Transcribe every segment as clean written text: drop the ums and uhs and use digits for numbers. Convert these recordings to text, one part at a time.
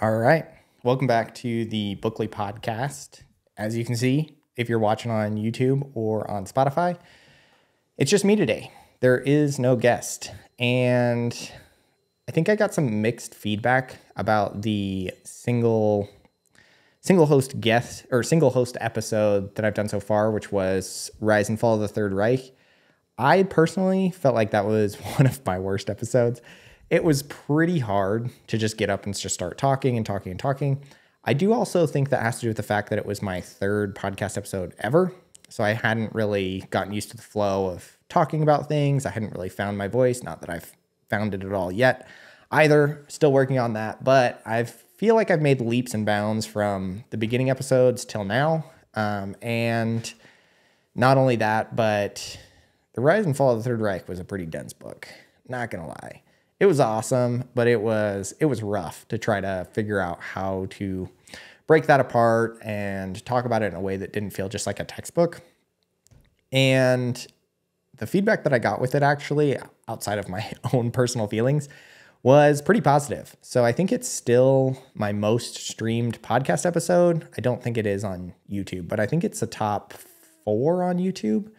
All right. Welcome back to the Bookly podcast. As you can see, if you're watching on YouTube or on Spotify, it's just me today. There is no guest. And I think I got some mixed feedback about the single host guest or single host episode that I've done so far, which was Rise and Fall of the Third Reich. I personally felt like that was one of my worst episodes. It was pretty hard to just get up and just start talking and talking and talking. I do also think that has to do with the fact that it was my third podcast episode ever. So I hadn't really gotten used to the flow of talking about things. I hadn't really found my voice. Not that I've found it at all yet either. Still working on that. But I feel like I've made leaps and bounds from the beginning episodes till now. And not only that, but The Rise and Fall of the Third Reich was a pretty dense book. Not going to lie. It was awesome, but it was rough to try to figure out how to break that apart and talk about it in a way that didn't feel just like a textbook. And the feedback that I got with it, actually, outside of my own personal feelings, was pretty positive. So I think it's still my most streamed podcast episode. I don't think it is on YouTube, but I think it's a top 4 on YouTube.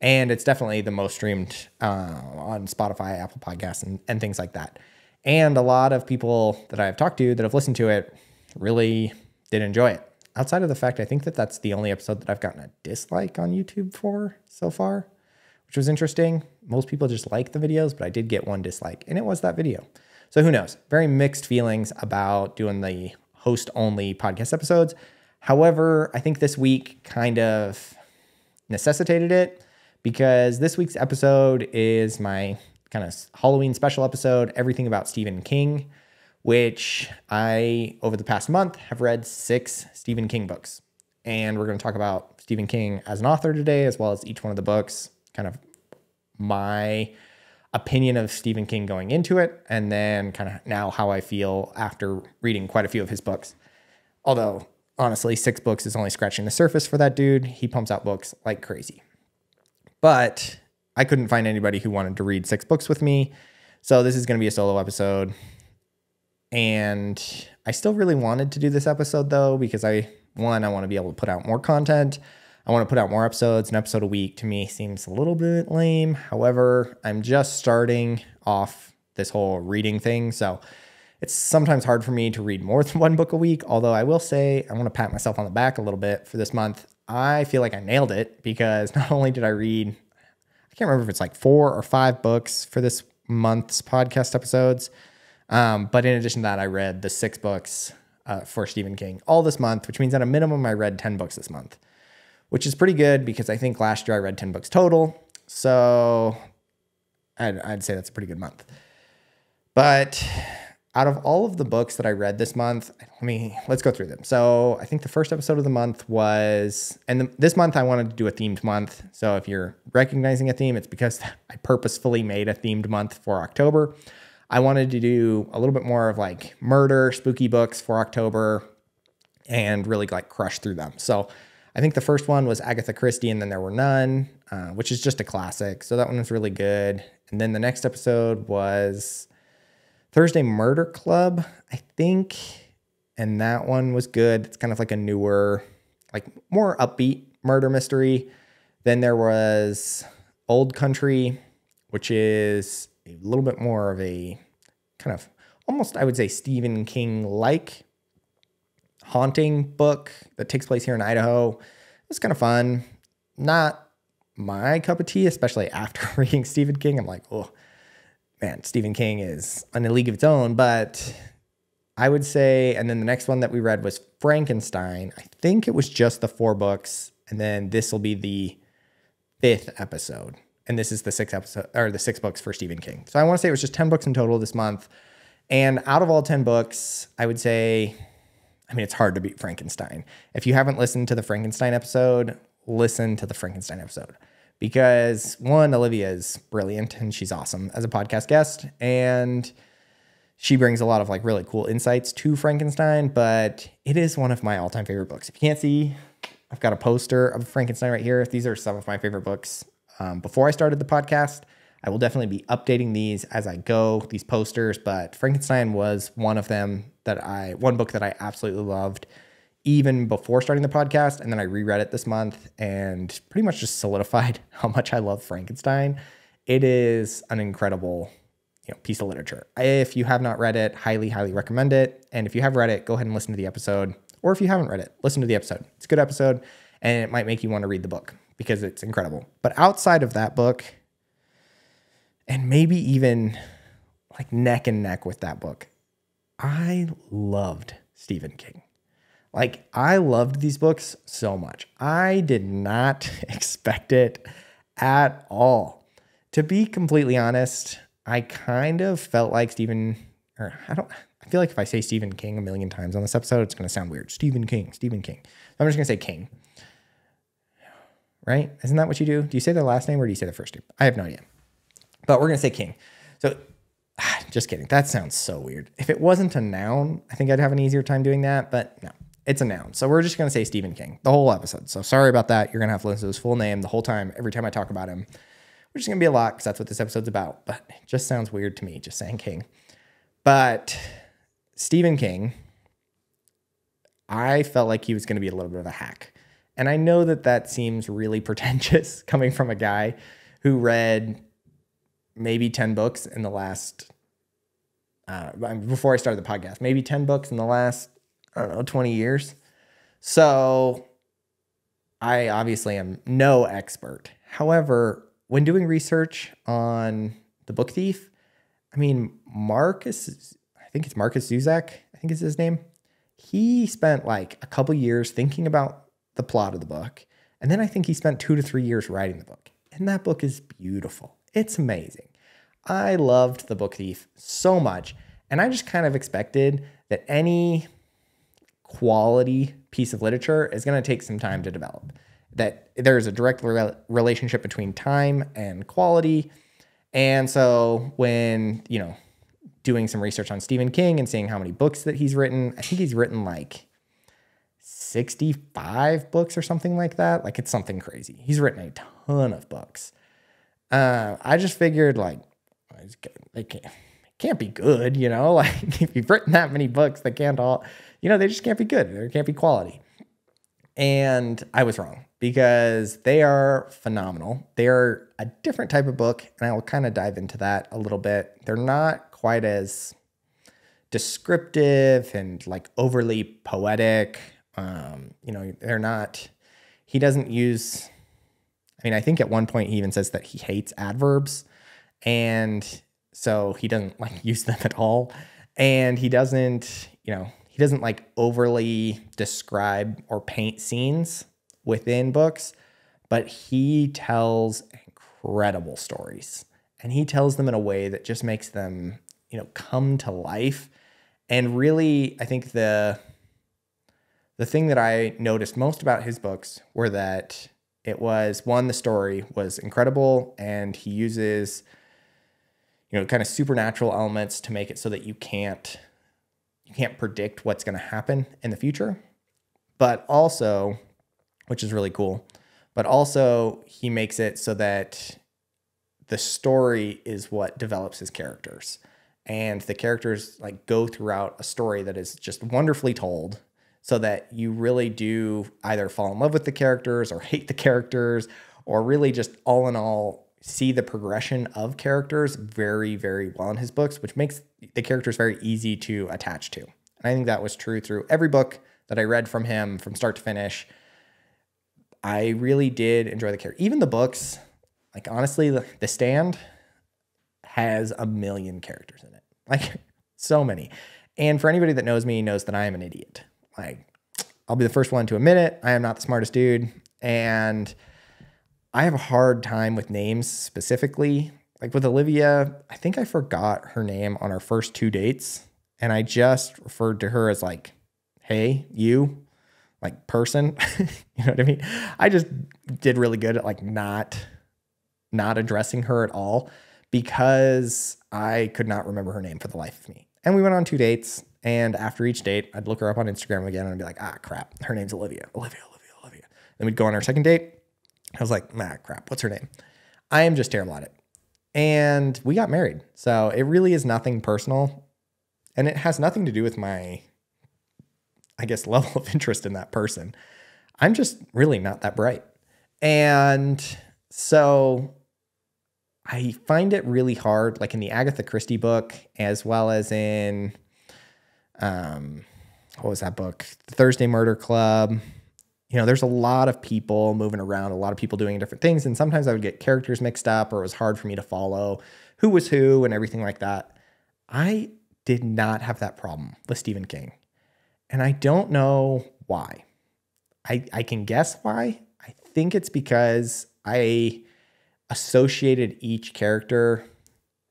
And it's definitely the most streamed on Spotify, Apple Podcasts, and things like that. And a lot of people that I've talked to that have listened to it really did enjoy it. Outside of the fact, I think that that's the only episode that I've gotten a dislike on YouTube for so far, which was interesting. Most people just like the videos, but I did get one dislike, and it was that video. So who knows? Very mixed feelings about doing the host-only podcast episodes. However, I think this week kind of necessitated it, because this week's episode is my kind of Halloween special episode, everything about Stephen King, which I, over the past month, have read 6 Stephen King books. And we're going to talk about Stephen King as an author today, as well as each one of the books, kind of my opinion of Stephen King going into it, and then kind of now how I feel after reading quite a few of his books. Although, honestly, 6 books is only scratching the surface for that dude. He pumps out books like crazy. But I couldn't find anybody who wanted to read 6 books with me. So this is going to be a solo episode. And I still really wanted to do this episode, though, because I want to be able to put out more content. I want to put out more episodes. An episode a week to me seems a little bit lame. However, I'm just starting off this whole reading thing. So it's sometimes hard for me to read more than 1 book a week. Although I will say I want to pat myself on the back a little bit for this month. I feel like I nailed it, because not only did I read, I can't remember if it's like 4 or 5 books for this month's podcast episodes. But in addition to that, I read the 6 books for Stephen King all this month, which means at a minimum, I read 10 books this month, which is pretty good, because I think last year I read 10 books total. So I'd say that's a pretty good month. But out of all of the books that I read this month, let's go through them. So I think the first episode of the month was, and this month I wanted to do a themed month. So if you're recognizing a theme, it's because I purposefully made a themed month for October. I wanted to do a little bit more of like murder, spooky books for October and really like crush through them. So I think the first one was Agatha Christie, and then There Were None, which is just a classic. So that one was really good. And then the next episode was Thursday Murder Club, I think, and that one was good. It's kind of like a newer, like more upbeat murder mystery. Then there was Old Country, which is a little bit more of a kind of almost, I would say, Stephen King-like haunting book that takes place here in Idaho. It was kind of fun. Not my cup of tea, especially after reading Stephen King. I'm like, oh, man, Stephen King is in a league of its own. But I would say, and then the next one that we read was Frankenstein. I think it was just the 4 books, and then this will be the 5th episode. And this is the 6th episode, or the 6 books for Stephen King. So I want to say it was just 10 books in total this month. And out of all 10 books, I would say, it's hard to beat Frankenstein. If you haven't listened to the Frankenstein episode, listen to the Frankenstein episode. Because 1, Olivia is brilliant and she's awesome as a podcast guest. And she brings a lot of like really cool insights to Frankenstein, but it is one of my all-time favorite books. If you can't see, I've got a poster of Frankenstein right here. These are some of my favorite books. Before I started the podcast, I will definitely be updating these as I go, these posters, but Frankenstein was one of them one book that I absolutely loved even before starting the podcast. And then I reread it this month and pretty much just solidified how much I love Frankenstein. It is an incredible, piece of literature. If you have not read it, highly, highly recommend it. And if you have read it, go ahead and listen to the episode. Or if you haven't read it, listen to the episode. It's a good episode and it might make you want to read the book because it's incredible. But outside of that book, and maybe even like neck and neck with that book, I loved Stephen King. Like, I loved these books so much. I did not expect it at all. To be completely honest, I kind of felt like I feel like if I say Stephen King a million times on this episode, it's going to sound weird. Stephen King. So I'm just going to say King. Right? Isn't that what you do? Do you say their last name or do you say the first name? I have no idea. But we're going to say King. So just kidding. That sounds so weird. If it wasn't a noun, I think I'd have an easier time doing that. But no, it's a noun. So we're just going to say Stephen King the whole episode. So sorry about that. You're going to have to listen to his full name the whole time, every time I talk about him, which is going to be a lot because that's what this episode's about. But it just sounds weird to me just saying King. But Stephen King, I felt like he was going to be a little bit of a hack. And I know that seems really pretentious coming from a guy who read maybe 10 books in the last, before I started the podcast, maybe 10 books in the last, 20 years. So I obviously am no expert. However, when doing research on The Book Thief, I think it's Marcus Zuzak, I think is his name. He spent like a couple years thinking about the plot of the book. And then I think he spent 2 to 3 years writing the book. And that book is beautiful. It's amazing. I loved The Book Thief so much. And I just kind of expected that any quality piece of literature is going to take some time to develop. That there's a direct relationship between time and quality. And so when, doing some research on Stephen King and seeing how many books that he's written, I think he's written like 65 books or something like that. Like, it's something crazy. He's written a ton of books. I just figured like, they can't be good, like if you've written that many books, they can't all, they just can't be good. There can't be quality. And I was wrong because they are phenomenal. They are a different type of book. And I will kind of dive into that a little bit. They're not quite as descriptive and like overly poetic. They're not, he doesn't use, I think at one point he even says that he hates adverbs. And so he doesn't like use them at all. And he doesn't like overly describe or paint scenes within books, but he tells incredible stories. And he tells them in a way that just makes them, come to life. And really, I think the thing that I noticed most about his books were that it was, one, the story was incredible, and he uses, kind of supernatural elements to make it so that you can't predict what's going to happen in the future. But also, which is really cool, but also he makes it so that the story is what develops his characters. And the characters like go throughout a story that is just wonderfully told, so that you really do either fall in love with the characters or hate the characters, or really just all in all see the progression of characters very, very well in his books, which makes the characters very easy to attach to. And I think that was true through every book that I read from him from start to finish. I really did enjoy the character. Even the books, like honestly, The Stand has a million characters in it. Like so many. And for anybody that knows me knows that I am an idiot. Like, I'll be the first one to admit it. I am not the smartest dude. And I have a hard time with names specifically. Like with Olivia, I think I forgot her name on our first 2 dates. And I just referred to her as like, hey, you, like person. You know what I mean? I just did really good at like not addressing her at all because I could not remember her name for the life of me. And we went on 2 dates. And after each date, I'd look her up on Instagram again and I'd be like, crap, her name's Olivia. Then we'd go on our second date. I was like, crap, what's her name? I am just terrible at it. And we got married. So it really is nothing personal. And it has nothing to do with my, I guess, level of interest in that person. I'm just really not that bright. And so I find it really hard, like in the Agatha Christie book, as well as in, what was that book? The Thursday Murder Club. You know, there's a lot of people moving around, a lot of people doing different things. And sometimes I would get characters mixed up, or it was hard for me to follow who was who and everything like that. I did not have that problem with Stephen King. And I don't know why. I can guess why. I think it's because I associated each character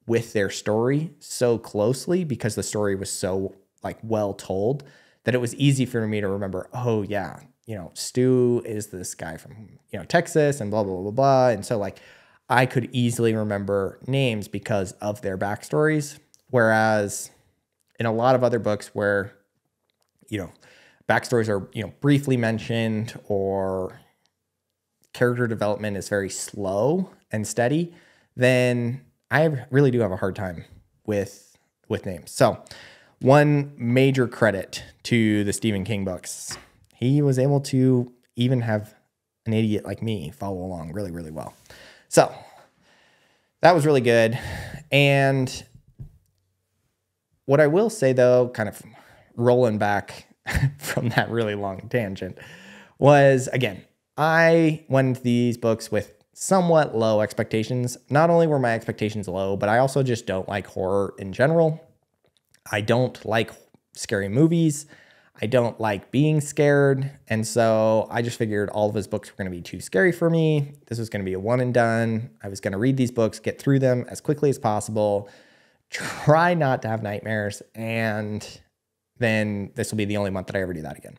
with their story so closely, because the story was so like well told, that it was easy for me to remember, oh yeah, you know, Stu is this guy from, you know, Texas and blah, blah, blah, blah. And so like I could easily remember names because of their backstories. Whereas in a lot of other books where, you know, backstories are, you know, briefly mentioned, or character development is very slow and steady, then I really do have a hard time with names. So one major credit to the Stephen King books, he was able to even have an idiot like me follow along really, really well. So that was really good. And what I will say, though, kind of rolling back from that really long tangent, was, again, I went into these books with somewhat low expectations. Not only were my expectations low, but I also just don't like horror in general. I don't like scary movies. I don't like being scared. And so I just figured all of his books were going to be too scary for me. This was going to be a one and done. I was going to read these books, get through them as quickly as possible, try not to have nightmares, and then this will be the only month that I ever do that again.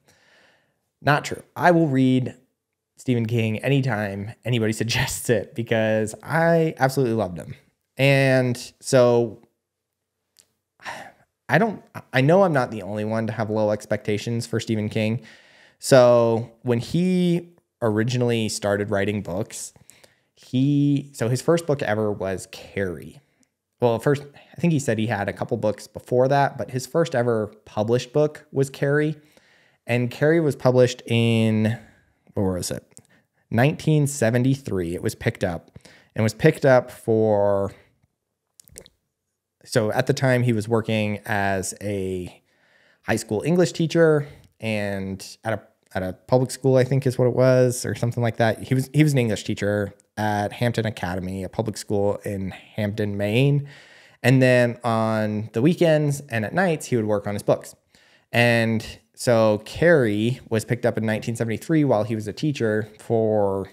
Not true. I will read Stephen King anytime anybody suggests it, because I absolutely loved him. And so I know I'm not the only one to have low expectations for Stephen King. So when he originally started writing books, his first book ever was Carrie. Well, first, I think he said he had a couple books before that, but his first ever published book was Carrie. And Carrie was published in, where was it? 1973. It was picked up, and was picked up for, so at the time he was working as a high school English teacher, and at a public school, I think is what it was, or something like that. He was an English teacher at Hampton Academy, a public school in Hampton, Maine. And then on the weekends and at nights, he would work on his books. And so Carrie was picked up in 1973 while he was a teacher for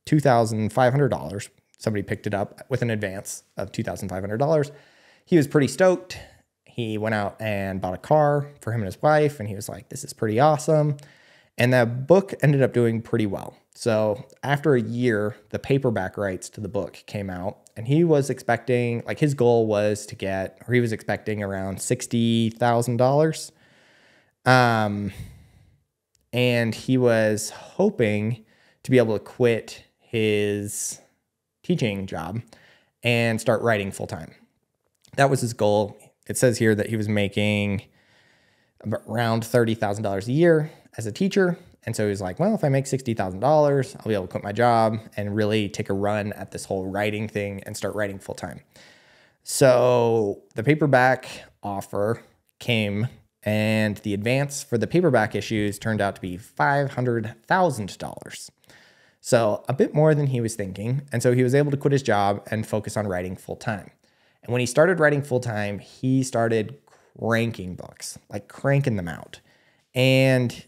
$2,500. Somebody picked it up with an advance of $2,500. He was pretty stoked. He went out and bought a car for him and his wife, and he was like, this is pretty awesome. And that book ended up doing pretty well. So after a year, the paperback rights to the book came out, and he was expecting, like his goal was to get, or he was expecting around $60,000. And he was hoping to be able to quit his teaching job and start writing full time. That was his goal. It says here that he was making around $30,000 a year as a teacher. And so he was like, well, if I make $60,000, I'll be able to quit my job and really take a run at this whole writing thing and start writing full time. So the paperback offer came, and the advance for the paperback issues turned out to be $500,000. So a bit more than he was thinking. And so he was able to quit his job and focus on writing full time. And when he started writing full time, he started cranking books, like cranking them out. And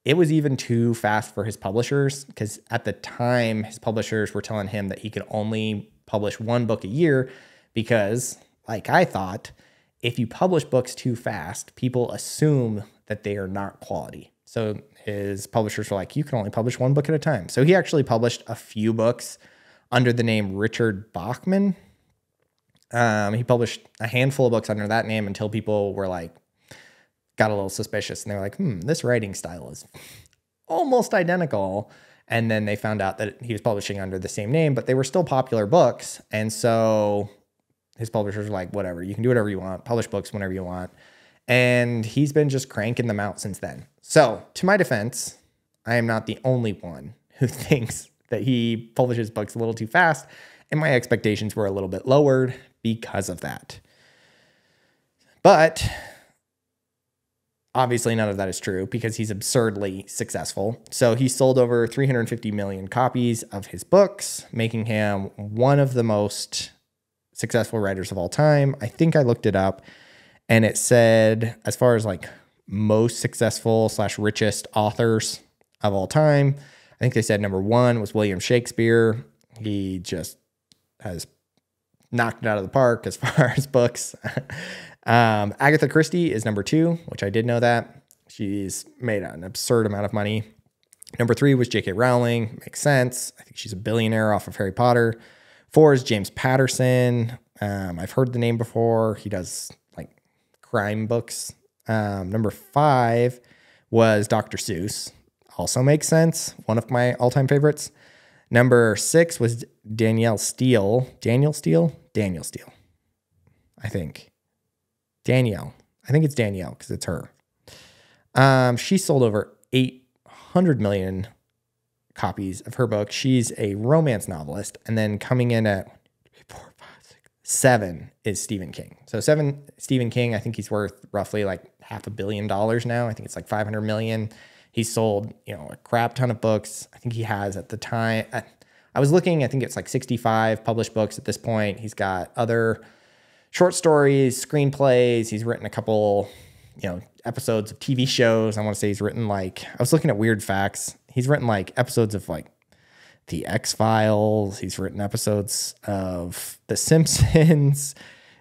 it was even too fast for his publishers, because at the time, his publishers were telling him that he could only publish one book a year because, like I thought, if you publish books too fast, people assume that they are not quality. So his publishers were like, you can only publish one book at a time. So he actually published a few books under the name Richard Bachman. He published a handful of books under that name until people were like, got a little suspicious, and they were like, this writing style is almost identical. And then they found out that he was publishing under the same name, but they were still popular books. And so his publishers are like, whatever, you can do whatever you want, publish books whenever you want. And he's been just cranking them out since then. So to my defense, I am not the only one who thinks that he publishes books a little too fast, and my expectations were a little bit lowered because of that. But obviously none of that is true because he's absurdly successful. So he sold over 350 million copies of his books, making him one of the most successful writers of all time. I think I looked it up and it said, as far as like most successful / richest authors of all time, I think they said number 1 was William Shakespeare. He just has knocked it out of the park as far as books. Agatha Christie is number 2, which I did know that. She's made an absurd amount of money. Number 3 was J.K. Rowling. Makes sense. I think she's a billionaire off of Harry Potter. 4 is James Patterson. I've heard the name before. He does like crime books. Number 5 was Dr. Seuss. Also makes sense. One of my all-time favorites. Number 6 was Danielle Steele. Danielle Steele? Danielle Steele. I think. Danielle. I think it's Danielle because it's her. She sold over 800 million copies of her book. She's a romance novelist. And then coming in at 7 is Stephen King. So 7, Stephen King, I think he's worth roughly like $500 million now. I think it's like 500 million. He's sold, a crap ton of books. I think he has at the time. I was looking, I think it's like 65 published books at this point. He's got other short stories, screenplays. He's written a couple, episodes of TV shows. I want to say he's written I was looking at weird facts. He's written like episodes of like The X-Files. He's written episodes of The Simpsons.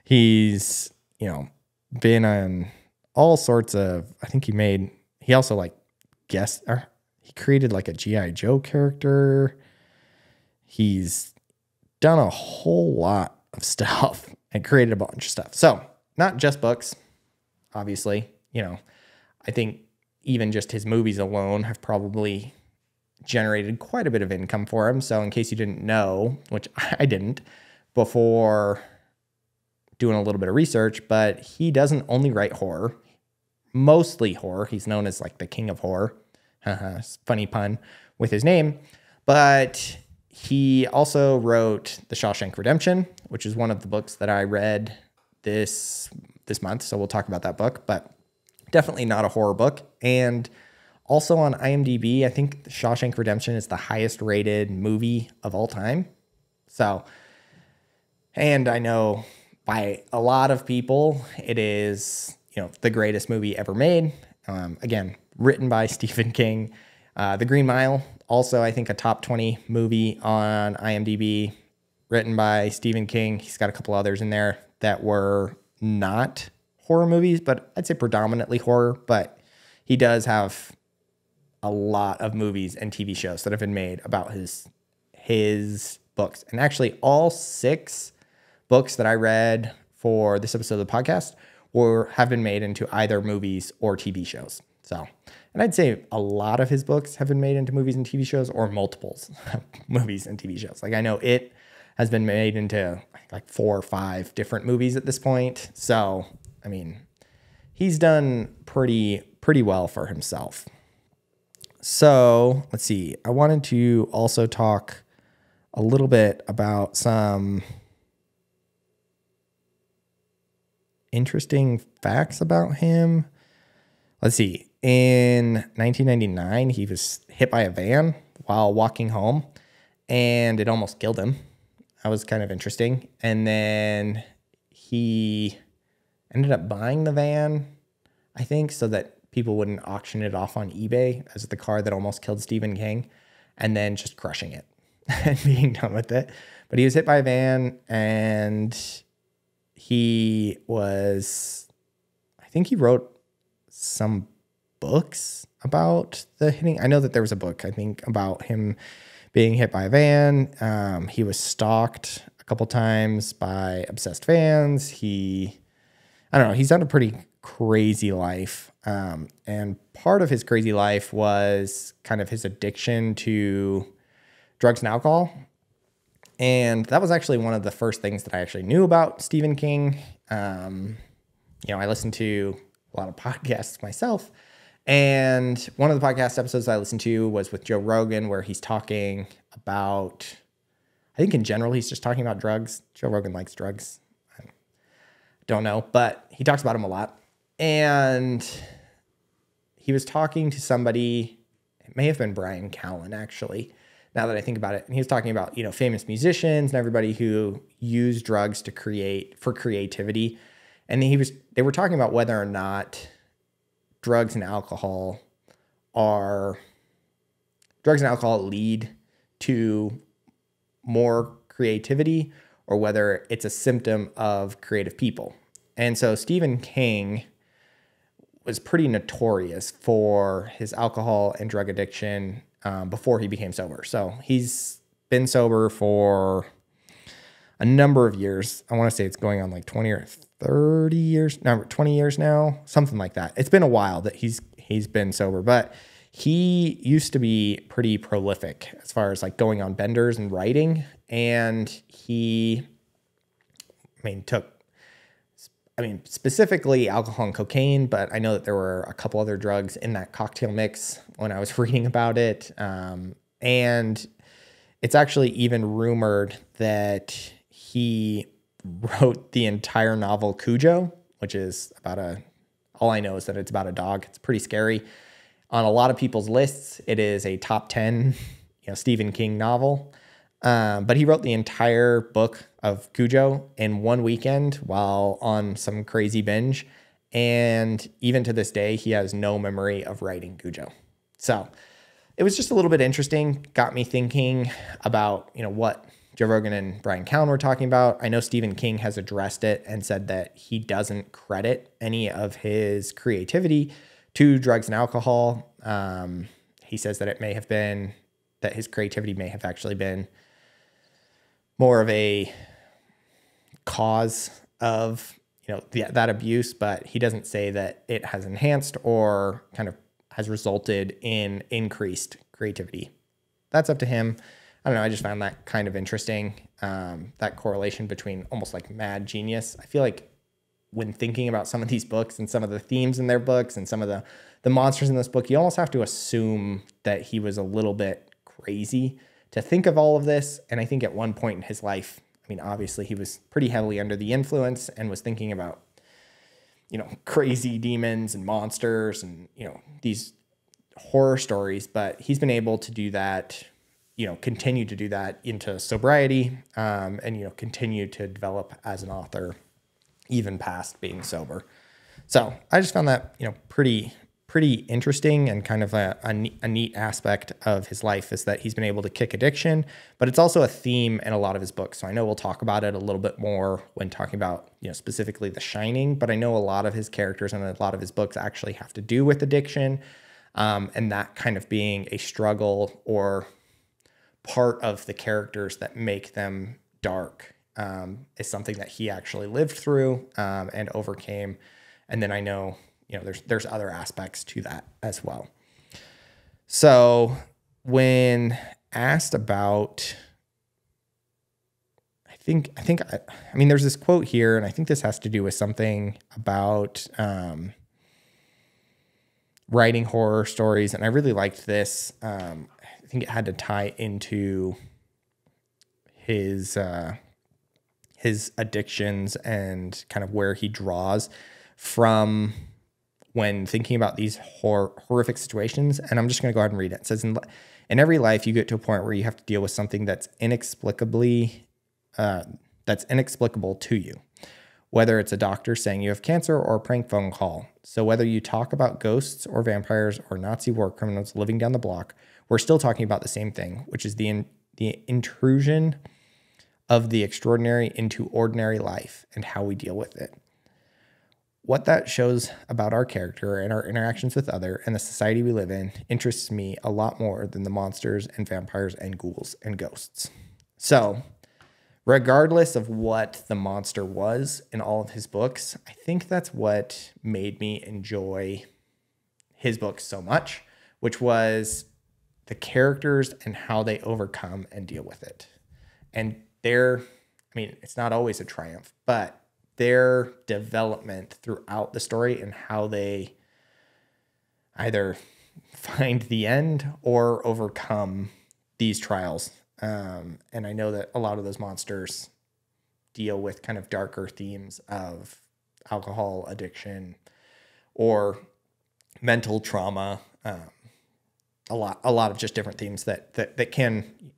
He's, been on all sorts of, I think he also like he created like a G.I. Joe character. He's done a whole lot of stuff and created a bunch of stuff. So not just books, obviously, I think even just his movies alone have probably generated quite a bit of income for him. So in case you didn't know, which I didn't before doing a little bit of research, but he doesn't only write horror, mostly horror. He's known as like the king of horror. Funny pun with his name. But he also wrote The Shawshank Redemption, which is one of the books that I read this month. So we'll talk about that book, but definitely not a horror book. And also on IMDb, I think The Shawshank Redemption is the highest rated movie of all time. So, and I know by a lot of people, it is, the greatest movie ever made. Again, written by Stephen King. The Green Mile, also I think a top 20 movie on IMDb, written by Stephen King. He's got a couple others in there that were not horror movies, but I'd say predominantly horror. But he does have a lot of movies and TV shows that have been made about his books. And actually all 6 books that I read for this episode of the podcast have been made into either movies or TV shows. So, and I'd say a lot of his books have been made into movies and TV shows, or multiples of movies and TV shows. Like I know It has been made into like 4 or 5 different movies at this point. So, I mean, he's done pretty well for himself. So let's see. I wanted to also talk a little bit about some interesting facts about him. Let's see. In 1999, he was hit by a van while walking home, and it almost killed him. That was kind of interesting. And then he ended up buying the van, I think, so that people wouldn't auction it off on eBay as the car that almost killed Stephen King, and then just crushing it and being done with it. But he was hit by a van, and he was, I think he wrote some books about the hitting. I know that there was a book, I think, about him being hit by a van. He was stalked a couple times by obsessed fans. I don't know, he's done a pretty crazy life. And part of his crazy life was kind of his addiction to drugs and alcohol. And that was actually one of the first things that I actually knew about Stephen King. I listened to a lot of podcasts myself. And one of the podcast episodes I listened to was with Joe Rogan, where he's talking about, I think in general, he's just talking about drugs. Joe Rogan likes drugs. I don't know, but he talks about them a lot. And he was talking to somebody, it may have been Brian Callen, actually, now that I think about it. And he was talking about, famous musicians and everybody who use drugs for creativity. And they were talking about whether or not drugs and alcohol lead to more creativity, or whether it's a symptom of creative people. And so Stephen King was pretty notorious for his alcohol and drug addiction before he became sober. So he's been sober for a number of years. I want to say it's going on like 20 or 30 years, no, 20 years now, something like that. It's been a while that he's been sober, but he used to be pretty prolific as far as like going on benders and writing. And he, took specifically alcohol and cocaine, but I know that there were a couple other drugs in that cocktail mix when I was reading about it. And it's actually even rumored that he wrote the entire novel Cujo, which is all I know is that it's about a dog. It's pretty scary. On a lot of people's lists, it is a top 10, Stephen King novel. But he wrote the entire book of Cujo in one weekend while on some crazy binge. And even to this day, he has no memory of writing Cujo. So it was just a little bit interesting. Got me thinking about, what Joe Rogan and Brian Callen were talking about. I know Stephen King has addressed it and said that he doesn't credit any of his creativity to drugs and alcohol. He says that that his creativity may have actually been more of a cause of, that abuse, but he doesn't say that it has enhanced or kind of has resulted in increased creativity. That's up to him. I don't know. I just found that kind of interesting. That correlation between almost like mad genius. I feel like when thinking about some of these books and some of the themes in their books and some of the monsters in this book, you almost have to assume that he was a little bit crazy to think of all of this. And I think at one point in his life, obviously he was pretty heavily under the influence and was thinking about, crazy demons and monsters and, these horror stories, but he's been able to do that, continue to do that into sobriety, and, continue to develop as an author, even past being sober. So I just found that, pretty interesting, and kind of a neat aspect of his life is that he's been able to kick addiction, but it's also a theme in a lot of his books. So I know we'll talk about it a little bit more when talking about, specifically The Shining, but I know a lot of his characters and a lot of his books actually have to do with addiction, and that kind of being a struggle or part of the characters that make them dark, is something that he actually lived through, and overcame. And then I know, there's other aspects to that as well. So when asked about, there's this quote here, and I think this has to do with something about writing horror stories. And I really liked this. I think it had to tie into his addictions and kind of where he draws from when thinking about these horrific situations. And I'm just going to go ahead and read it. It says, in every life, you get to a point where you have to deal with something that's inexplicable to you, whether it's a doctor saying you have cancer or a prank phone call. So whether you talk about ghosts or vampires or Nazi war criminals living down the block, we're still talking about the same thing, which is the intrusion of the extraordinary into ordinary life and how we deal with it. What that shows about our character and our interactions with other and the society we live in interests me a lot more than the monsters and vampires and ghouls and ghosts. So regardless of what the monster was in all of his books, I think that's what made me enjoy his books so much, which was the characters and how they overcome and deal with it. And it's not always a triumph, but their development throughout the story and how they either find the end or overcome these trials. And I know that a lot of those monsters deal with kind of darker themes of alcohol addiction or mental trauma. A lot of just different themes that can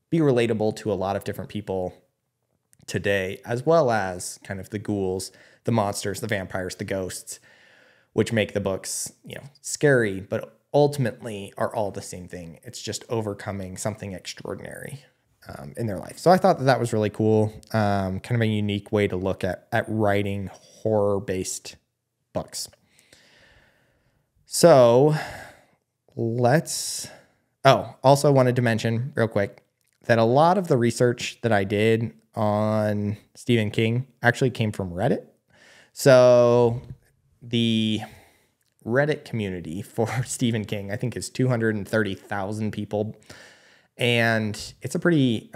be relatable to a lot of different people today, as well as kind of the ghouls, the monsters, the vampires, the ghosts, which make the books, scary, but ultimately are all the same thing. It's just overcoming something extraordinary in their life. So I thought that was really cool. Kind of a unique way to look at writing horror-based books. So also wanted to mention real quick that a lot of the research that I did on Stephen King actually came from Reddit. So the Reddit community for Stephen King, I think, is 230,000 people. And it's a pretty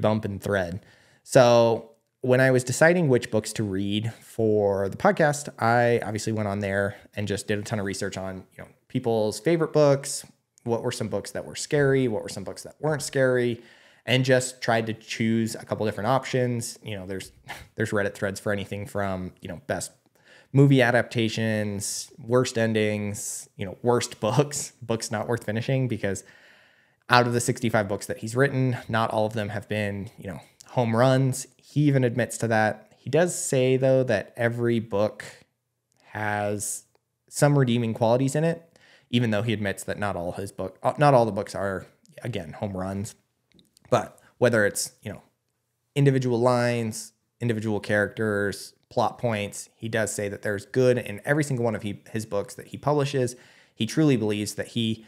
bumping thread. So when I was deciding which books to read for the podcast, I obviously went on there and just did a ton of research on, people's favorite books. What were some books that were scary? What were some books that weren't scary? And just tried to choose a couple different options. There's Reddit threads for anything from, best movie adaptations, worst endings, worst books not worth finishing, because out of the 65 books that he's written, not all of them have been, home runs. He even admits to that. He does say, though, that every book has some redeeming qualities in it, even though he admits that not all the books are, again, home runs. But whether it's, individual lines, individual characters, plot points, he does say that there's good in every single one of his books that he publishes. He truly believes that he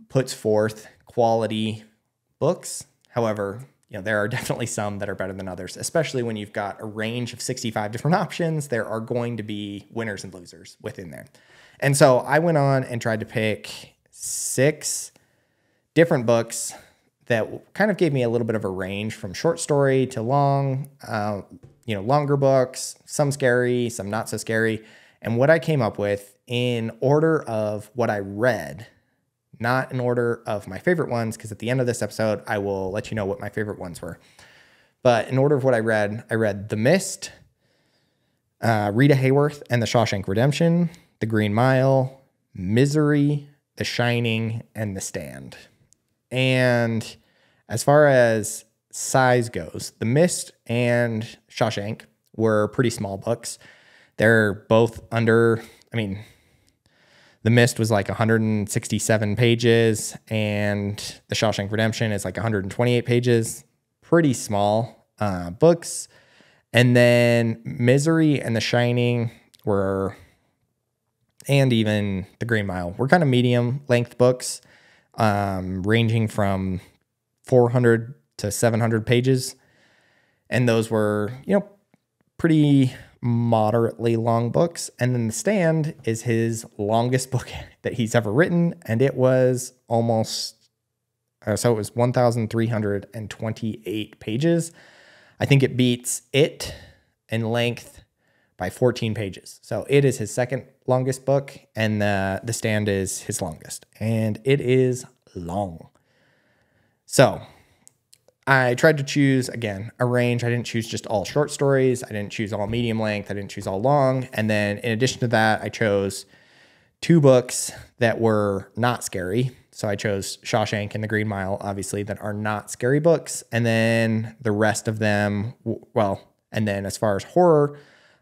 puts forth quality books. However, there are definitely some that are better than others, especially when you've got a range of 65 different options. There are going to be winners and losers within there. And so I went on and tried to pick 6 different books that kind of gave me a little bit of a range from short story to long, longer books, some scary, some not so scary. And what I came up with in order of what I read, not in order of my favorite ones, because at the end of this episode, I will let you know what my favorite ones were. But in order of what I read The Mist, Rita Hayworth and the Shawshank Redemption, The Green Mile, Misery, The Shining, and The Stand. And as far as size goes, The Mist and Shawshank were pretty small books. They're both under, The Mist was like 167 pages, and The Shawshank Redemption is like 128 pages. Pretty small books. And then Misery and The Shining and even The Green Mile were kind of medium length books, ranging from 400 to 700 pages. And those were, pretty moderately long books. And then The Stand is his longest book that he's ever written. And it was it was 1,328 pages. I think it beats it in length by 14 pages. So it is his second longest book, and The Stand is his longest. And it is long. So I tried to choose, again, a range. I didn't choose just all short stories. I didn't choose all medium length. I didn't choose all long. And then in addition to that, I chose 2 books that were not scary. So I chose Shawshank and The Green Mile, obviously, that are not scary books. And then the rest of them, and then as far as horror,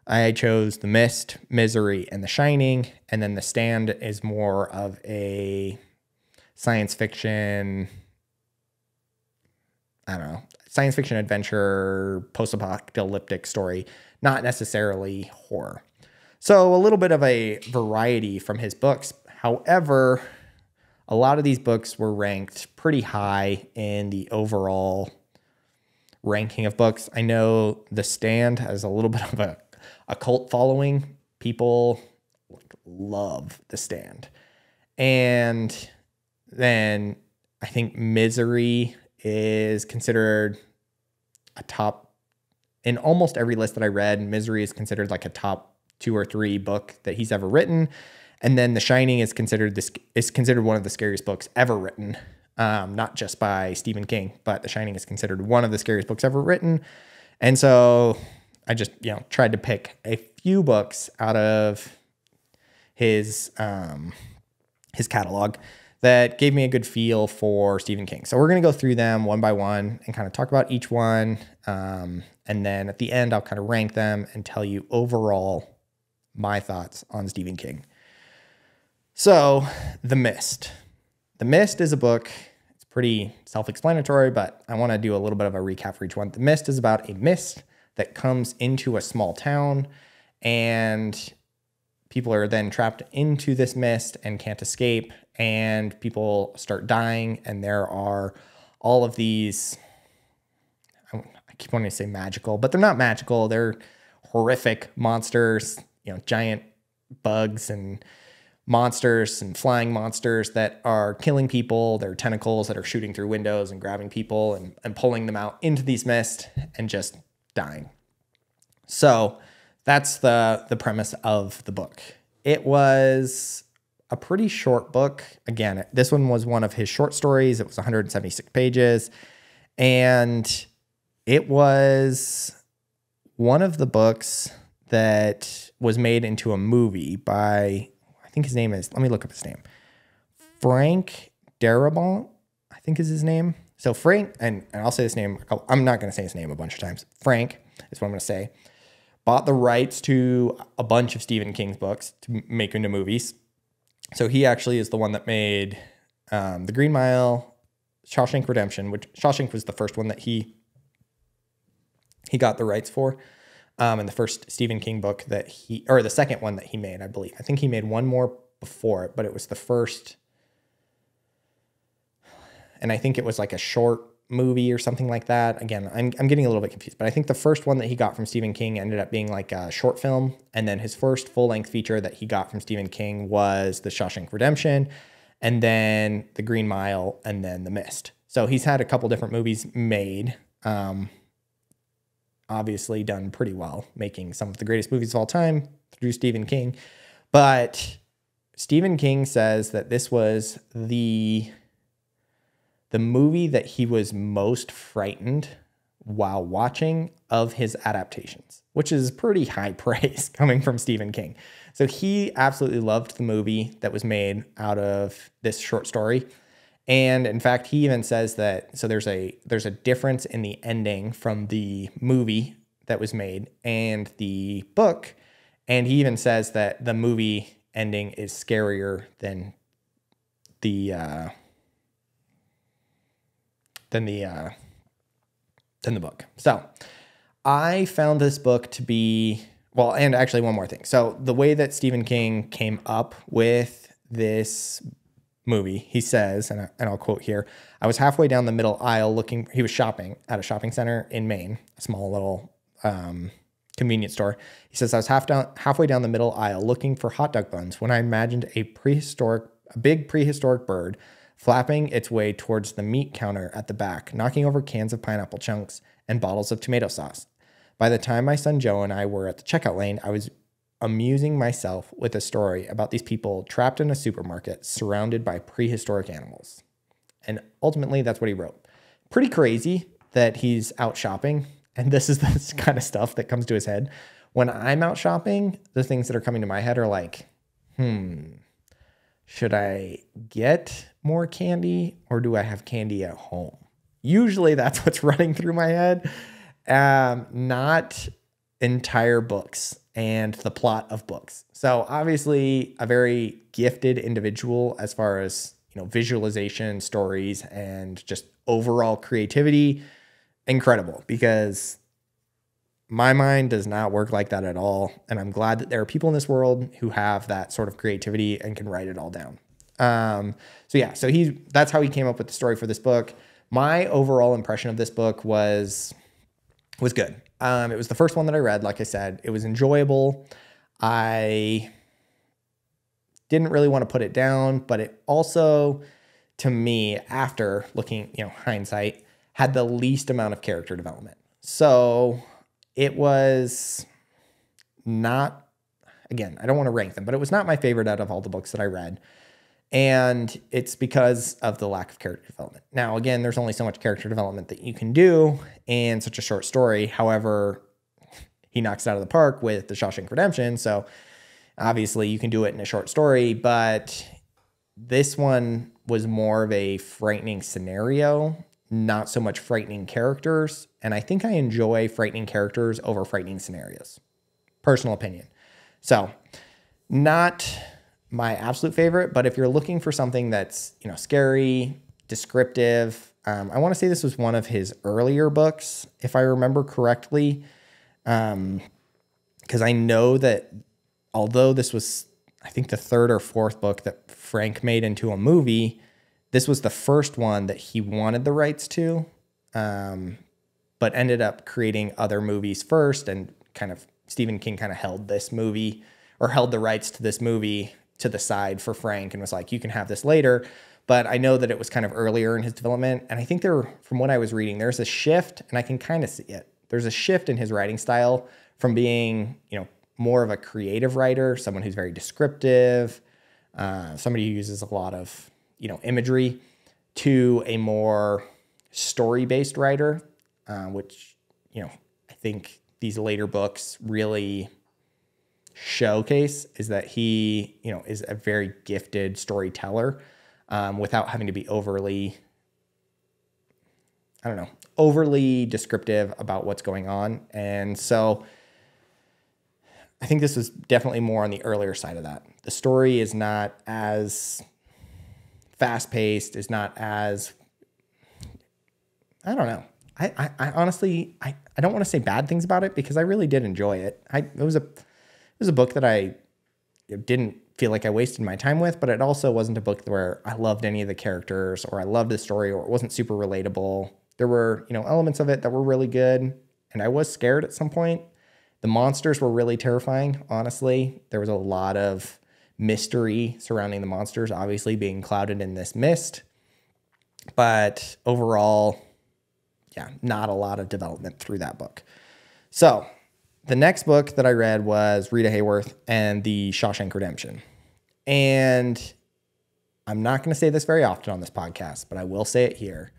I chose The Mist, Misery, and The Shining. And then The Stand is more of a science fiction adventure, post-apocalyptic story, not necessarily horror. So a little bit of a variety from his books. However, a lot of these books were ranked pretty high in the overall ranking of books. I know The Stand has a little bit of a cult following. People love The Stand. And then I think Misery is considered a top, in almost every list that I read, Misery is considered like a top 2 or 3 book that he's ever written. And then The Shining is considered one of the scariest books ever written. Not just by Stephen King, but The Shining is considered one of the scariest books ever written. And so I just, tried to pick a few books out of his catalog that gave me a good feel for Stephen King. So we're going to go through them one by one and kind of talk about each one. And then at the end, I'll kind of rank them and tell you overall my thoughts on Stephen King. So, The Mist. The Mist is a book. It's pretty self-explanatory, but I want to do a little bit of a recap for each one. The Mist is about a mist that comes into a small town, and people are then trapped into this mist and can't escape, and people start dying, and there are all of these, I keep wanting to say magical, but they're not magical. They're horrific monsters, giant bugs and monsters and flying monsters that are killing people. They're tentacles that are shooting through windows and grabbing people and pulling them out into these mist and just dying. So that's the premise of the book. It was a pretty short book. Again, this one was one of his short stories. It was 176 pages. And it was one of the books that was made into a movie by, I think his name is, let me look up his name. Frank Darabont, I think is his name. So Frank, and I'll say his name, I'm not going to say his name a bunch of times. Frank is what I'm going to say. Bought the rights to a bunch of Stephen King's books to make into movies. So he actually is the one that made The Green Mile, Shawshank Redemption, which Shawshank was the first one that he got the rights for. And the first Stephen King book or the second one that he made, I believe. I think he made one more before it, but it was the first. And I think it was like a short movie or something like that. Again, I'm getting a little bit confused, but I think the first one that he got from Stephen King ended up being like a short film. And then his first full-length feature that he got from Stephen King was The Shawshank Redemption, and then The Green Mile, and then The Mist. So he's had a couple different movies made. Obviously done pretty well, making some of the greatest movies of all time through Stephen King. But Stephen King says that this was the movie that he was most frightened while watching of his adaptations, which is pretty high praise coming from Stephen King. So he absolutely loved the movie that was made out of this short story. And in fact, he even says that, so there's a difference in the ending from the movie that was made and the book. And he even says that the movie ending is scarier than the book. So I found this book to be, well, and actually one more thing. So the way that Stephen King came up with this movie, he says, and I'll quote here, I was halfway down the middle aisle he was shopping at a shopping center in Maine, a small little convenience store. He says, I was halfway down the middle aisle looking for hot dog buns when I imagined a big prehistoric bird flapping its way towards the meat counter at the back, knocking over cans of pineapple chunks and bottles of tomato sauce. By the time my son Joe and I were at the checkout lane, I was amusing myself with a story about these people trapped in a supermarket surrounded by prehistoric animals. And ultimately, that's what he wrote. Pretty crazy that he's out shopping, and this is the kind of stuff that comes to his head. When I'm out shopping, the things that are coming to my head are like, should I get more candy or do I have candy at home? Usually that's what's running through my head. Not entire books and the plot of books. So obviously a very gifted individual as far as, visualization, stories, and just overall creativity. Incredible, because my mind does not work like that at all. And I'm glad that there are people in this world who have that sort of creativity and can write it all down. So that's how he came up with the story for this book. My overall impression of this book was good. It was the first one that I read. Like I said, it was enjoyable. I didn't really want to put it down, but it also, to me, after looking, hindsight, had the least amount of character development. So it was not, again, I don't want to rank them, but it was not my favorite out of all the books that I read. And it's because of the lack of character development. Now, again, there's only so much character development that you can do in such a short story. However, he knocks it out of the park with the Shawshank Redemption. So obviously you can do it in a short story, but this one was more of a frightening scenario, not so much frightening characters. And I think I enjoy frightening characters over frightening scenarios. Personal opinion. So not my absolute favorite, but if you're looking for something that's, scary, descriptive, I want to say this was one of his earlier books, if I remember correctly. Because I know that although this was, I think, the third or fourth book that Frank made into a movie, this was the first one that he wanted the rights to, but ended up creating other movies first, and Stephen King kind of held this movie, or held the rights to this movie to the side for Frank and was like, you can have this later. But I know that it was kind of earlier in his development. And I think from what I was reading, there's a shift, and I can kind of see it. There's a shift in his writing style from being, more of a creative writer, someone who's very descriptive, somebody who uses a lot of, imagery, to a more story-based writer, which, I think these later books really showcase, is that he, is a very gifted storyteller, without having to be overly descriptive about what's going on. And so I think this was definitely more on the earlier side of that. The story is not as fast-paced, is not as, I don't know. I honestly, I don't want to say bad things about it, because I really did enjoy it. It was a book that I didn't feel like I wasted my time with, but it also wasn't a book where I loved any of the characters, or I loved the story, or it wasn't super relatable. There were, elements of it that were really good, and I was scared at some point. The monsters were really terrifying, honestly. There was a lot of mystery surrounding the monsters, obviously being clouded in this mist. But overall, not a lot of development through that book. So the next book that I read was Rita Hayworth and the Shawshank Redemption. And I'm not going to say this very often on this podcast, but I will say it here.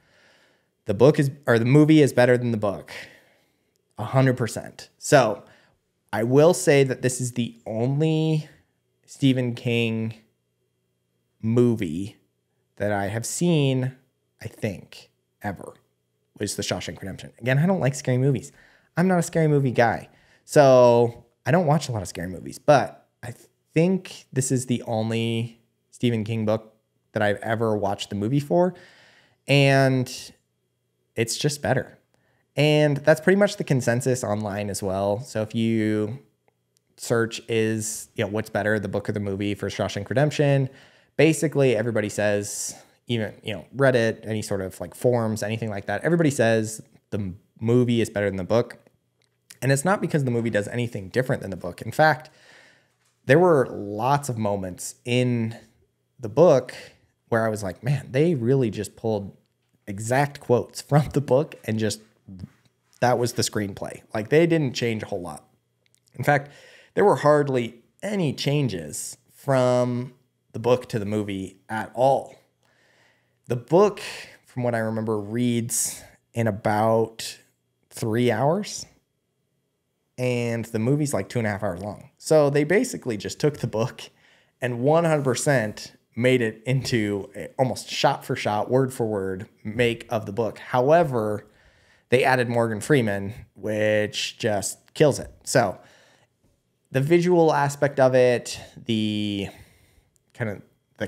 The movie is better than the book. 100%. So I will say that this is the only Stephen King movie that I have seen, I think, ever, was The Shawshank Redemption. Again, I don't like scary movies. I'm not a scary movie guy. So I don't watch a lot of scary movies, but I think this is the only Stephen King book that I've ever watched the movie for. And it's just better. And that's pretty much the consensus online as well. So if you search what's better, the book or the movie for Shawshank Redemption, basically everybody says, even, Reddit, any sort of like forums, anything like that, everybody says the movie is better than the book. And it's not because the movie does anything different than the book. In fact, there were lots of moments in the book where I was like, man, they really just pulled exact quotes from the book and that was the screenplay. Like, they didn't change a whole lot. In fact, there were hardly any changes from the book to the movie at all. The book, from what I remember, reads in about 3 hours, and the movie's like 2.5 hours long. So they basically just took the book and 100% made it into almost shot for shot, word for word make of the book. However, they added Morgan Freeman, which just kills it. So the visual aspect of it, the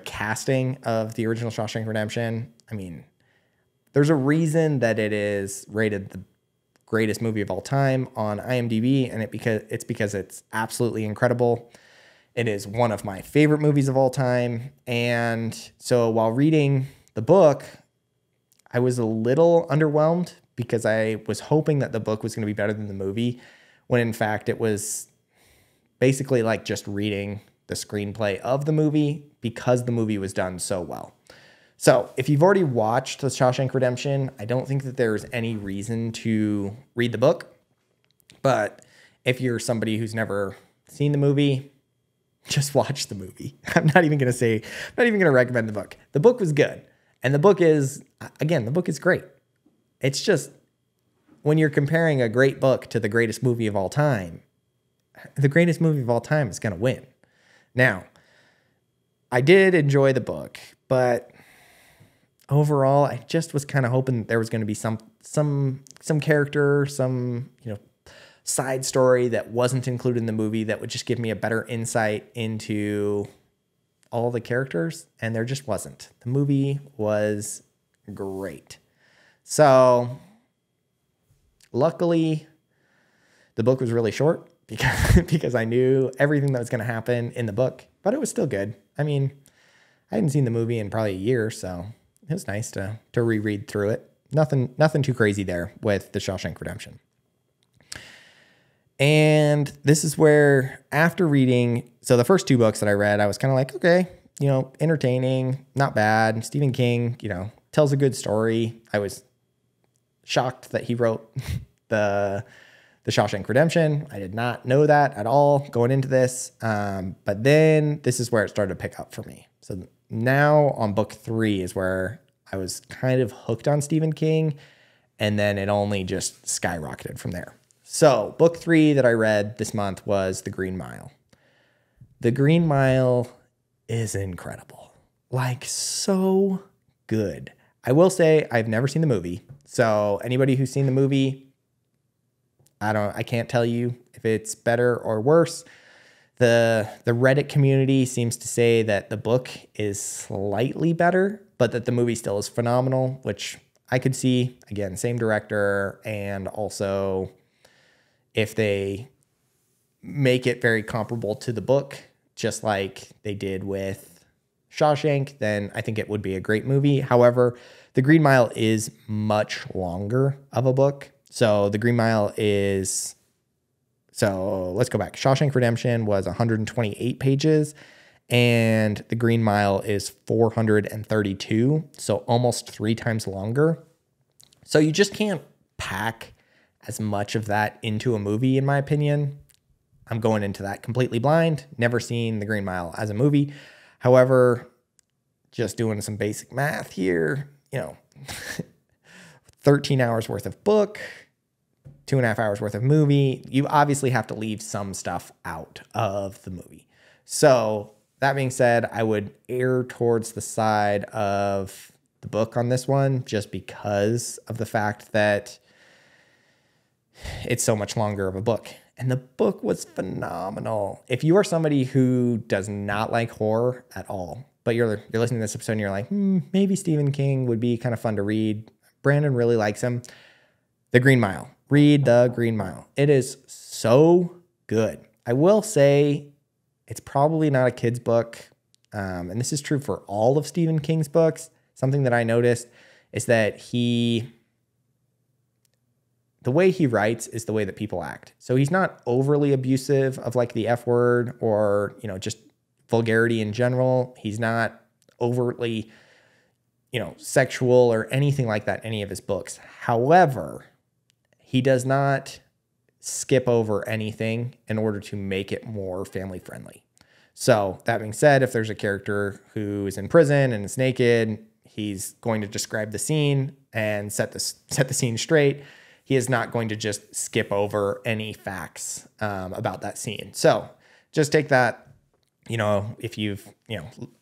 casting of the original Shawshank Redemption, I mean, there's a reason that it is rated the greatest movie of all time on IMDb, and it's because it's absolutely incredible. It is one of my favorite movies of all time. And so while reading the book, I was a little underwhelmed because I was hoping that the book was going to be better than the movie, when in fact it was basically like just reading the screenplay of the movie because the movie was done so well. So if you've already watched The Shawshank Redemption, I don't think that there's any reason to read the book. But if you're somebody who's never seen the movie, just watch the movie. I'm not even going to recommend the book. The book was good. And the book is great. It's just when you're comparing a great book to the greatest movie of all time, the greatest movie of all time is going to win. Now, I did enjoy the book, but overall, I just was kind of hoping that there was going to be some character, some, side story that wasn't included in the movie that would just give me a better insight into all the characters, and there just wasn't. The movie was great. So, luckily, the book was really short because I knew everything that was going to happen in the book, but it was still good. I mean, I hadn't seen the movie in probably a year, so it was nice to reread through it. Nothing too crazy there with The Shawshank Redemption. And this is where, after reading, so the first two books that I read, I was kind of like, okay, entertaining, not bad. Stephen King, tells a good story. I was shocked that he wrote the Shawshank Redemption. I did not know that at all going into this. But then this is where it started to pick up for me. So now on book 3 is where I was kind of hooked on Stephen King. And then it only just skyrocketed from there. So book 3 that I read this month was The Green Mile. The Green Mile is incredible. Like, so good. I will say I've never seen the movie. So anybody who's seen the movie, I can't tell you if it's better or worse. The Reddit community seems to say that the book is slightly better, but that the movie still is phenomenal, which I could see. Again, same director, and also if they make it very comparable to the book, just like they did with Shawshank, then I think it would be a great movie. However, The Green Mile is much longer of a book. So The Green Mile is, so let's go back. Shawshank Redemption was 128 pages, and The Green Mile is 432, so almost 3 times longer. So you just can't pack as much of that into a movie, in my opinion. I'm going into that completely blind, never seen The Green Mile as a movie. However, just doing some basic math here, 13 hours worth of book, 2.5 hours worth of movie, you obviously have to leave some stuff out of the movie. So that being said, I would err towards the side of the book on this one, just because of the fact that it's so much longer of a book. And the book was phenomenal. If you are somebody who does not like horror at all, but you're listening to this episode and you're like, maybe Stephen King would be kind of fun to read. Brandon really likes him. The Green Mile. Read The Green Mile. It is so good. I will say it's probably not a kid's book. And this is true for all of Stephen King's books. Something that I noticed is that the way he writes is the way that people act. So he's not overly abusive of like the F word or, just vulgarity in general. He's not overtly, sexual or anything like that in any of his books. However, he does not skip over anything in order to make it more family friendly. So that being said, if there's a character who is in prison and is naked, he's going to describe the scene and set the scene straight. He is not going to just skip over any facts about that scene. So just take that, if you've,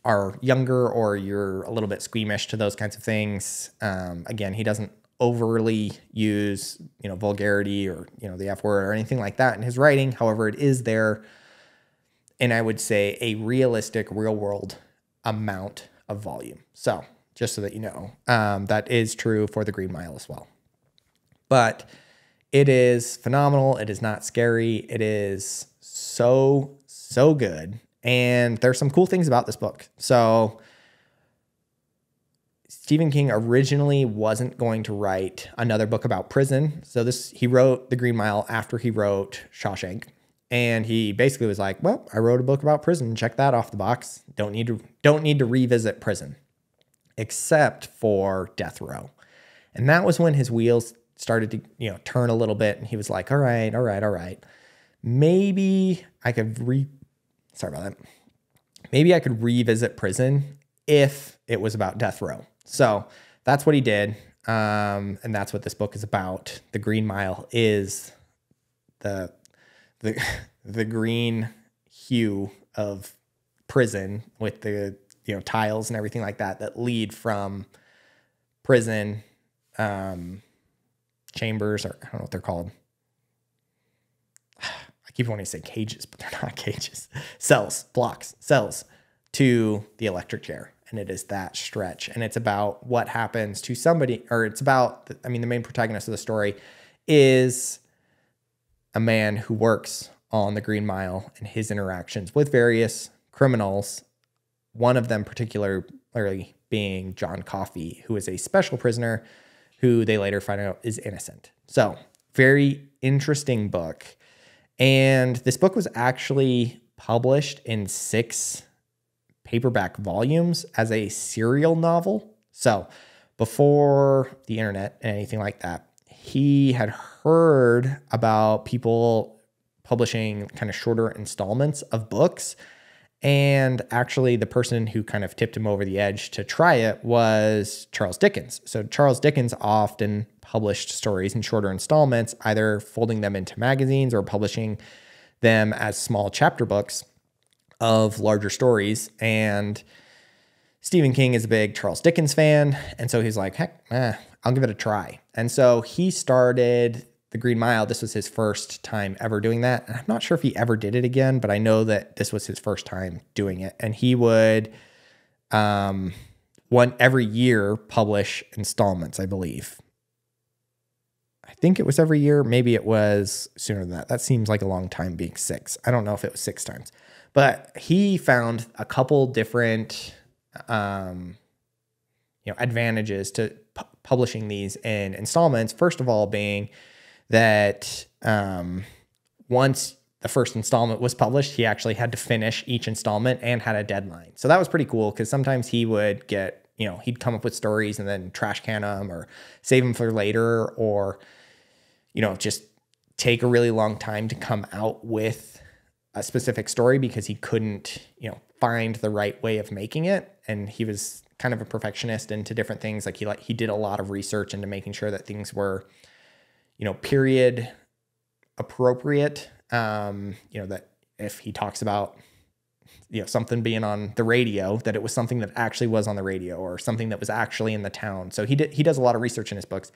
are younger or you're a little bit squeamish to those kinds of things. Again, he doesn't overly use, vulgarity or, the F word or anything like that in his writing. However, it is there. And I would say a realistic, real world amount of volume. So just so that you know, that is true for The Green Mile as well. But it is phenomenal. It is not scary. It is so, so good. And there's some cool things about this book. So Stephen King originally wasn't going to write another book about prison. So he wrote The Green Mile after he wrote Shawshank. And he basically was like, well, I wrote a book about prison. Check that off the box. Don't need to revisit prison. except for death row. And that was when his wheels started to, turn a little bit. And he was like, all right. Maybe I could Maybe I could revisit prison if it was about death row. So that's what he did. And that's what this book is about. The Green Mile is the green hue of prison with the, tiles and everything like that lead from prison, chambers, or I don't know what they're called. I keep wanting to say cages, but they're not cages. Cells to the electric chair. And it is that stretch. And it's about what happens to somebody, or it's about, the main protagonist of the story is a man who works on the Green Mile and his interactions with various criminals. One of them particularly being John Coffey, who is a special prisoner who they later find out is innocent. So very interesting book. And this book was actually published in 6 paperback volumes as a serial novel. So before the internet and anything like that, he had heard about people publishing kind of shorter installments of books. And actually the person who kind of tipped him over the edge to try it was Charles Dickens. So Charles Dickens often published stories in shorter installments, either folding them into magazines or publishing them as small chapter books of larger stories. And Stephen King is a big Charles Dickens fan. And so he's like, heck, I'll give it a try. And so he started the Green Mile. This was his first time ever doing that. And I'm not sure if he ever did it again, but I know that this was his first time doing it. And he would, every year publish installments, I believe. I think it was every year. Maybe it was sooner than that. That seems like a long time being 6. I don't know if it was 6 times, but he found a couple different, advantages to publishing these in installments. First of all, being that once the first installment was published, he actually had to finish each installment and had a deadline. So that was pretty cool because sometimes he would get, he'd come up with stories and then trash can them or save them for later, or, just take a really long time to come out with a specific story because he couldn't, find the right way of making it. And he was kind of a perfectionist into different things. Like he did a lot of research into making sure that things were, period appropriate. That if he talks about, something being on the radio, that it was something that actually was on the radio or something that was actually in the town. So he does a lot of research in his books.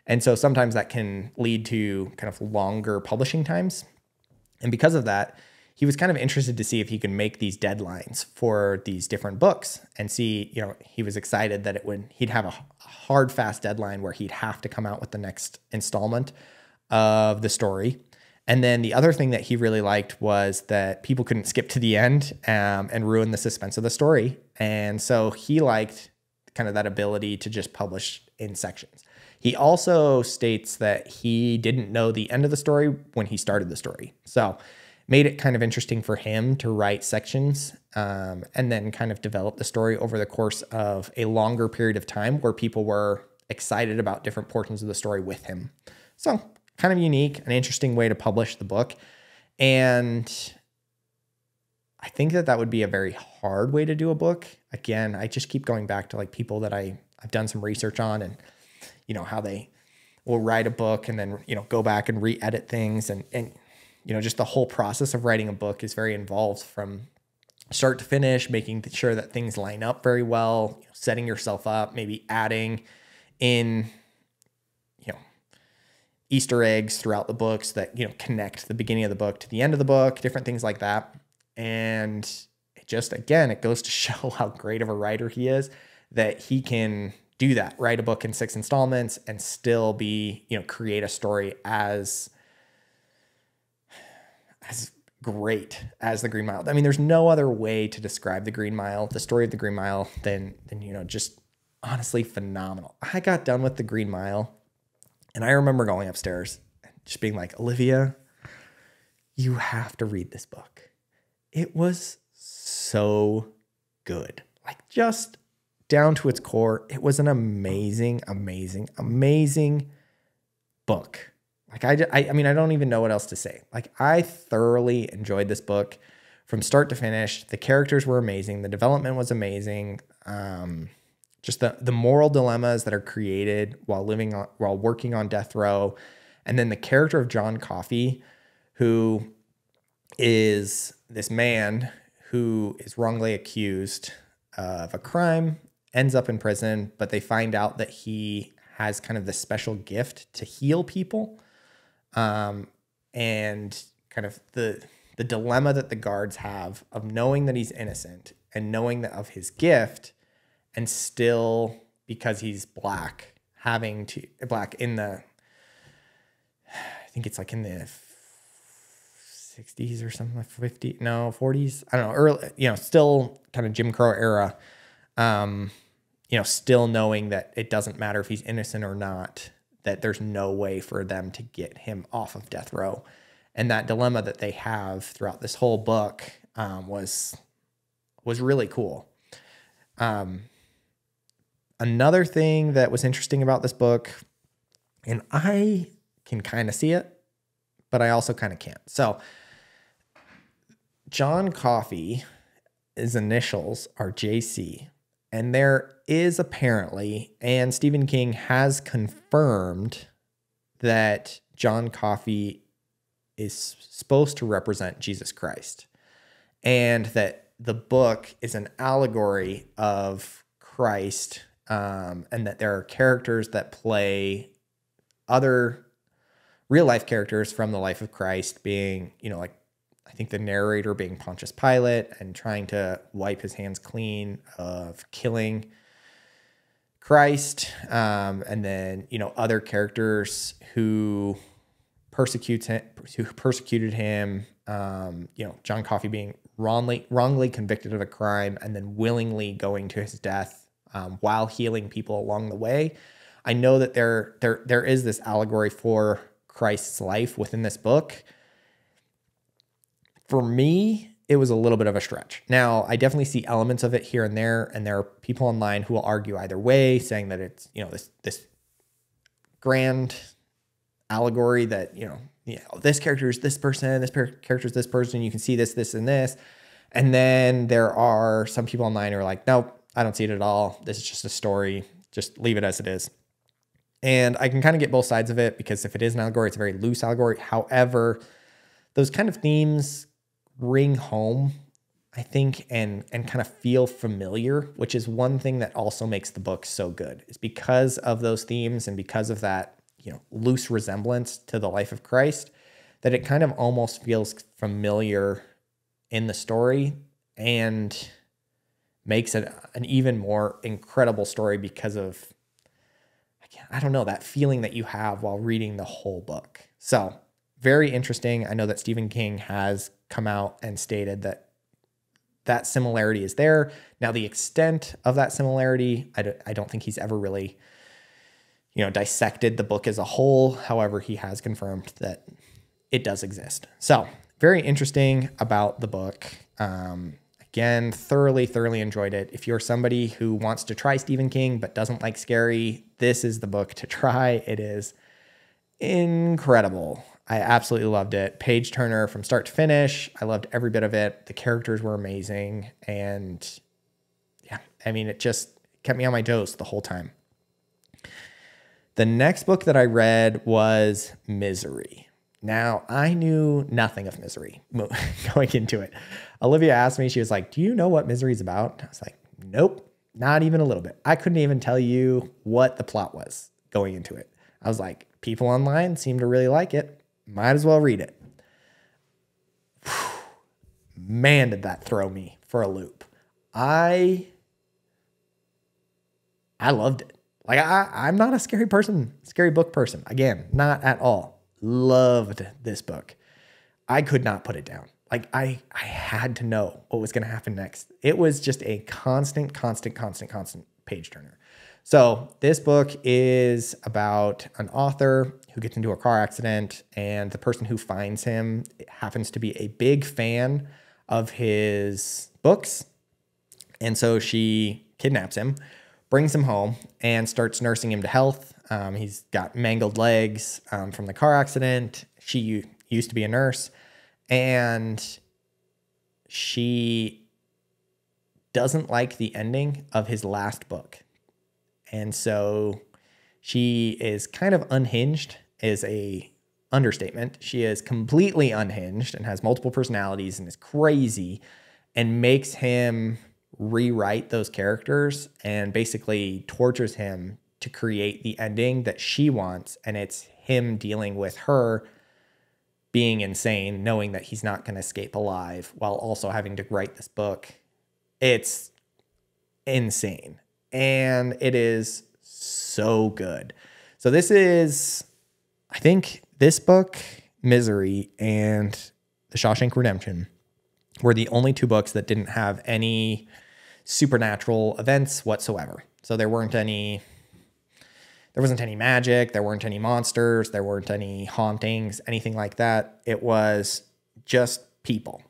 And so sometimes that can lead to kind of longer publishing times. And because of that, he was kind of interested to see if he could make these deadlines for these different books and see, he was excited that he'd have a hard, fast deadline where he'd have to come out with the next installment of the story. And then the other thing that he really liked was that people couldn't skip to the end and ruin the suspense of the story. And so he liked kind of that ability to just publish in sections. He also states that he didn't know the end of the story when he started the story. So made it kind of interesting for him to write sections and then kind of develop the story over the course of a longer period of time where people were excited about different portions of the story with him. So kind of unique, an interesting way to publish the book. And I think that would be a very hard way to do a book. Again, I just keep going back to like people that I've done some research on and, how they will write a book and then, go back and re-edit things. And just the whole process of writing a book is very involved from start to finish, making sure that things line up very well, setting yourself up, maybe adding in, Easter eggs throughout the books that, connect the beginning of the book to the end of the book, different things like that. And it just, again, it goes to show how great of a writer he is, that he can do that, write a book in 6 installments and still be, create a story as great as the Green Mile. I mean, there's no other way to describe the Green Mile, the story of the Green Mile than just honestly phenomenal. I got done with the Green Mile and I remember going upstairs and just being like, Olivia, you have to read this book. It was so good. Like just down to its core, it was an amazing, amazing, amazing book. Like I mean, I don't even know what else to say. Like I thoroughly enjoyed this book from start to finish. The characters were amazing. The development was amazing. Just the moral dilemmas that are created while working on death row. And then the character of John Coffey, who is this man who is wrongly accused of a crime, ends up in prison, but they find out that he has kind of this special gift to heal people. And kind of the dilemma that the guards have of knowing that he's innocent and knowing that of his gift, and still, because he's black in the, I think it's like in the 60s or something, like 40s. I don't know, early, still kind of Jim Crow era. Still knowing that it doesn't matter if he's innocent or not, that there's no way for them to get him off of death row. And that dilemma that they have throughout this whole book was really cool. Another thing that was interesting about this book, and I can kind of see it, but I also kind of can't. So John Coffey, his initials are JC, and there is apparently, and Stephen King has confirmed, that John Coffey is supposed to represent Jesus Christ, and that the book is an allegory of Christ, and that there are characters that play other real life characters from the life of Christ, being, like I think the narrator being Pontius Pilate and trying to wipe his hands clean of killing Christ. And then, other characters who persecuted him, John Coffey being wrongly convicted of a crime and then willingly going to his death, while healing people along the way. I know that there is this allegory for Christ's life within this book. For me, it was a little bit of a stretch. Now, I definitely see elements of it here and there are people online who will argue either way, saying that it's, this grand allegory that, this character is this person, this character is this person, you can see this, this, and this. And then there are some people online who are like, nope, I don't see it at all. This is just a story. Just leave it as it is. And I can kind of get both sides of it, because if it is an allegory, it's a very loose allegory. However, those kind of themes ring home, I think, and kind of feel familiar, which is one thing that also makes the book so good, is because of those themes and because of that, loose resemblance to the life of Christ, that it kind of almost feels familiar in the story and makes it an even more incredible story because of, I don't know, that feeling that you have while reading the whole book. So very interesting. I know that Stephen King has come out and stated that that similarity is there. Now, the extent of that similarity, I don't think he's ever really, dissected the book as a whole. However, he has confirmed that it does exist. So very interesting about the book. Again, thoroughly enjoyed it. If you're somebody who wants to try Stephen King but doesn't like scary, this is the book to try. It is incredible. I absolutely loved it. Page turner from start to finish. I loved every bit of it. The characters were amazing. And yeah, I mean, it just kept me on my toes the whole time. The next book that I read was Misery. Now, I knew nothing of Misery going into it. Olivia asked me, she was like, do you know what Misery is about? I was like, nope, not even a little bit. I couldn't even tell you what the plot was going into it. I was like, people online seem to really like it. Might as well read it. Whew. Man, did that throw me for a loop. I loved it. Like, I'm not a scary book person. Again, not at all. Loved this book. I could not put it down. Like, I had to know what was going to happen next. It was just a constant page turner. So this book is about an author who gets into a car accident, and the person who finds him happens to be a big fan of his books. And so she kidnaps him, brings him home, and starts nursing him to health. He's got mangled legs from the car accident. She used to be a nurse, and she doesn't like the ending of his last book. And so she is kind of unhinged, is a understatement. She is completely unhinged and has multiple personalities and is crazy, and makes him rewrite those characters and basically tortures him to create the ending that she wants. And it's him dealing with her being insane, knowing that he's not going to escape alive, while also having to write this book. It's insane. And it is so good. So this is, I think this book, Misery, and The Shawshank Redemption were the only 2 books that didn't have any supernatural events whatsoever. So there wasn't any magic, there weren't any monsters, there weren't any hauntings, anything like that. It was just people.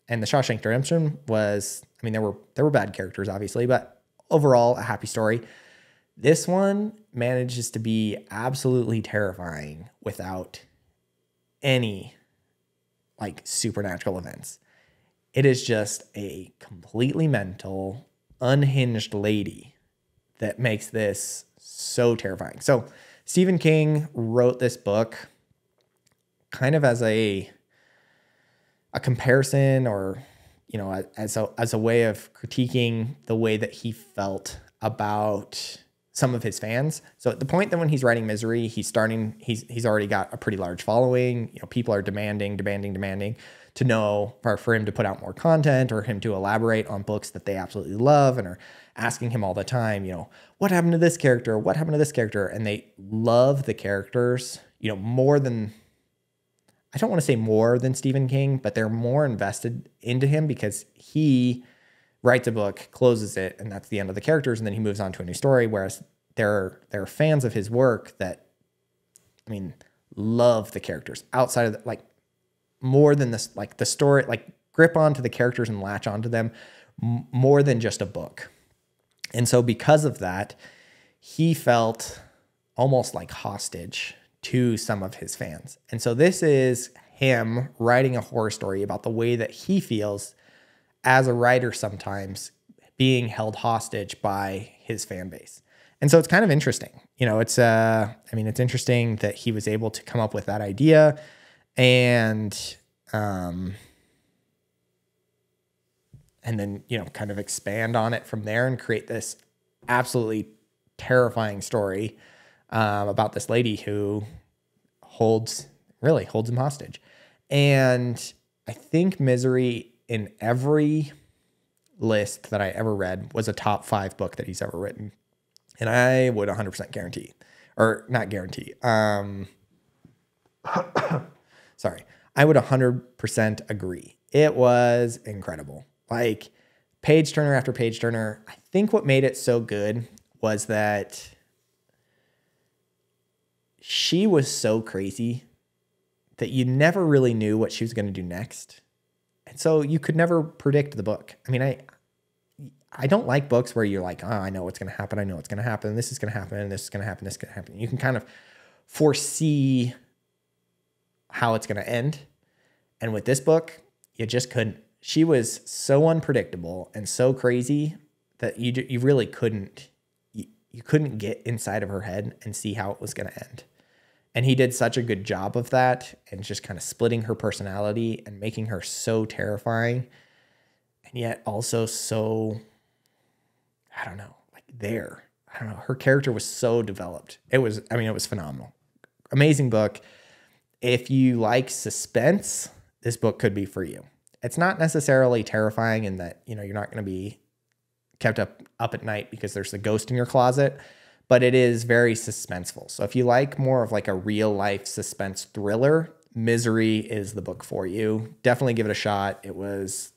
And The Shawshank Redemption was, I mean, there were bad characters, obviously, but overall a happy story. This one manages to be absolutely terrifying without any like supernatural events. It is just a completely mental, unhinged lady that makes this so terrifying. So Stephen King wrote this book kind of as a comparison, or, you know, as a way of critiquing the way that he felt about some of his fans. So at the point that when he's writing Misery, he's already got a pretty large following. You know, people are demanding to know, for him to put out more content, or him to elaborate on books that they absolutely love, and are asking him all the time, you know, what happened to this character? What happened to this character? And they love the characters, you know, more than, I don't want to say more than Stephen King, but they're more invested into him because he writes a book, closes it, and that's the end of the characters, and then he moves on to a new story. Whereas there are fans of his work that, I mean, love the characters outside of like more than this, like the story, like grip onto the characters and latch onto them more than just a book. And so because of that, he felt almost like hostage to some of his fans. And so this is him writing a horror story about the way that he feels as a writer sometimes being held hostage by his fan base. And so it's kind of interesting. You know, it's interesting that he was able to come up with that idea and then, you know, kind of expand on it from there and create this absolutely terrifying story about this lady who holds him hostage. And I think Misery, in every list that I ever read, was a top 5 book that he's ever written. And I would 100% guarantee, or not guarantee. Sorry. I would 100% agree. It was incredible. Like, page turner after page turner. I think what made it so good was that she was so crazy that you never really knew what she was going to do next. And so you could never predict the book. I mean, I don't like books where you're like, oh, I know what's going to happen. I know what's going to happen. This is going to happen. This is going to happen. This is going to happen. You can kind of foresee how it's going to end. And with this book, you just couldn't. She was so unpredictable and so crazy that you really couldn't. You couldn't get inside of her head and see how it was going to end. And he did such a good job of that, and just kind of splitting her personality and making her so terrifying, and yet also so, I don't know, like there. I don't know. Her character was so developed. It was phenomenal. Amazing book. If you like suspense, this book could be for you. It's not necessarily terrifying in that, you know, you're not going to be kept up at night because there's a ghost in your closet, but it is very suspenseful. So if you like more of like a real life suspense thriller, Misery is the book for you. Definitely give it a shot. It was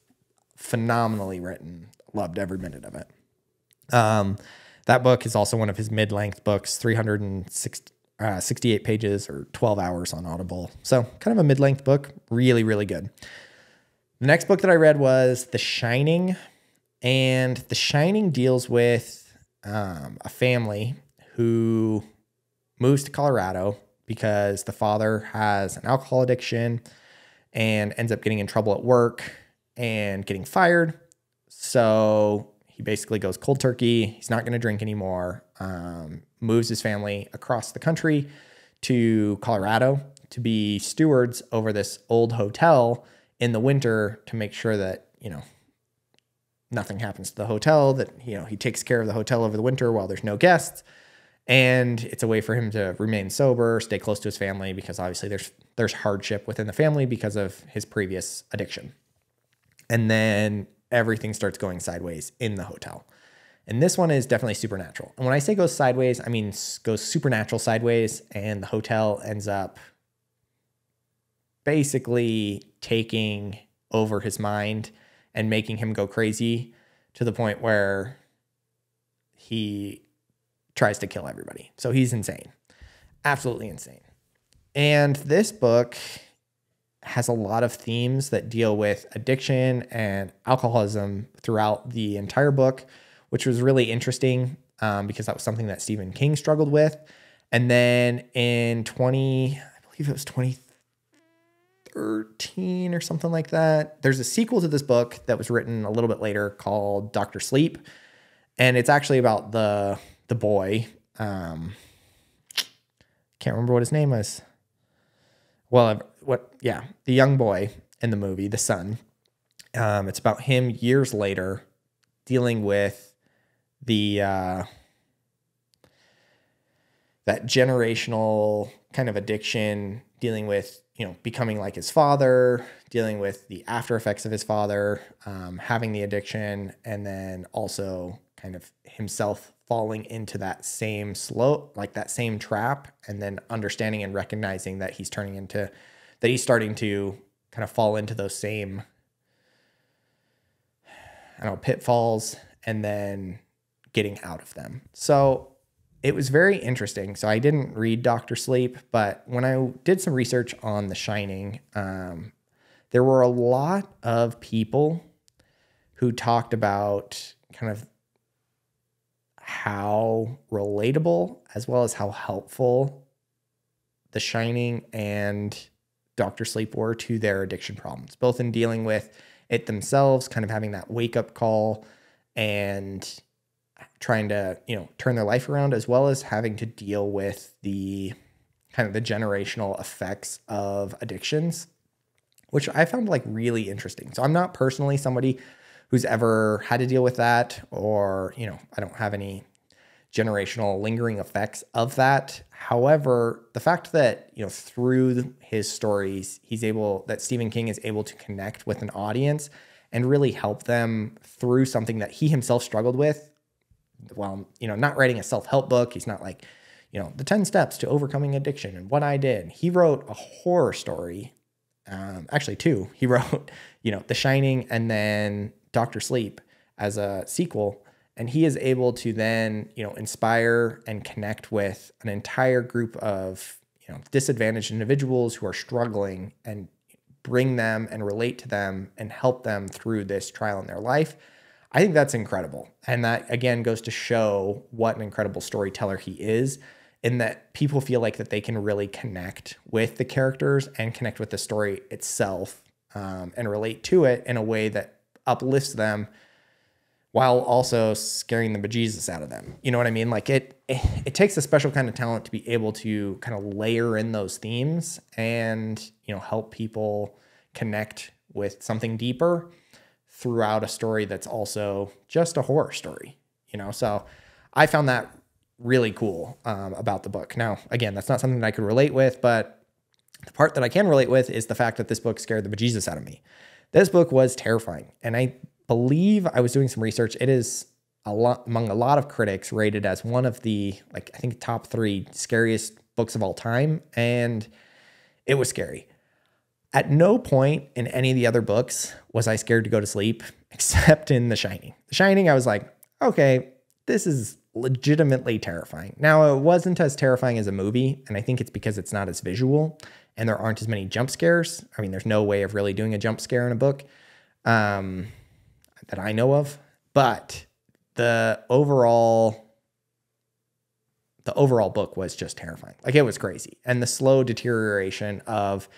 phenomenally written. Loved every minute of it. That book is also one of his mid-length books, 368 pages or 12 hours on Audible. So kind of a mid-length book. Really, really good. The next book that I read was The Shining. And The Shining deals with a family who moves to Colorado because the father has an alcohol addiction and ends up getting in trouble at work and getting fired. So he basically goes cold turkey. He's not going to drink anymore. Moves his family across the country to Colorado to be stewards over this old hotel in the winter to make sure that, nothing happens to the hotel, that, he takes care of the hotel over the winter while there's no guests. And it's a way for him to remain sober, stay close to his family, because obviously there's hardship within the family because of his previous addiction. And then everything starts going sideways in the hotel. And this one is definitely supernatural. And when I say goes sideways, I mean goes supernatural sideways, and the hotel ends up basically taking over his mind and making him go crazy to the point where he tries to kill everybody. So he's insane. Absolutely insane. And this book has a lot of themes that deal with addiction and alcoholism throughout the entire book, which was really interesting because that was something that Stephen King struggled with. And then in I believe it was 2013 or something like that, there's a sequel to this book that was written a little bit later called Dr. Sleep. And it's actually about the boy. Can't remember what his name was. Well, the young boy in the movie, the son. It's about him years later dealing with that generational kind of addiction, dealing with, becoming like his father, dealing with the after effects of his father, having the addiction, and then also kind of himself falling into that same slope, like that same trap, and then understanding and recognizing that he's starting to kind of fall into those same, pitfalls, and then getting out of them. So it was very interesting. So I didn't read Dr. Sleep, but when I did some research on The Shining, there were a lot of people who talked about kind of how relatable as well as how helpful The Shining and Dr. Sleep were to their addiction problems, both in dealing with it themselves, kind of having that wake-up call and trying to, turn their life around, as well as having to deal with the kind of the generational effects of addictions, which I found like really interesting. So I'm not personally somebody who's ever had to deal with that, or, I don't have any generational lingering effects of that. However, the fact that, through his stories, that Stephen King is able to connect with an audience and really help them through something that he himself struggled with. Well, not writing a self-help book. He's not like, the 10 steps to overcoming addiction and what I did. He wrote a horror story. Actually two. He wrote, The Shining and then Dr. Sleep as a sequel. And he is able to then, inspire and connect with an entire group of, disadvantaged individuals who are struggling, and bring them and relate to them and help them through this trial in their life. I think that's incredible. And that, again, goes to show what an incredible storyteller he is, in that people feel like that they can really connect with the characters and connect with the story itself, and relate to it in a way that uplifts them while also scaring the bejesus out of them. You know what I mean? Like it takes a special kind of talent to be able to kind of layer in those themes and, help people connect with something deeper throughout a story that's also just a horror story, So I found that really cool about the book. Now, again, that's not something that I could relate with, but the part that I can relate with is the fact that this book scared the bejesus out of me. This book was terrifying. And I believe I was doing some research. It is among a lot of critics rated as one of the, I think top 3 scariest books of all time. And it was scary. At no point in any of the other books was I scared to go to sleep, except in The Shining. The Shining, I was like, okay, this is legitimately terrifying. Now, it wasn't as terrifying as a movie, and I think it's because it's not as visual, and there aren't as many jump scares. I mean, there's no way of really doing a jump scare in a book that I know of. But the overall book was just terrifying. Like, it was crazy. And the slow deterioration of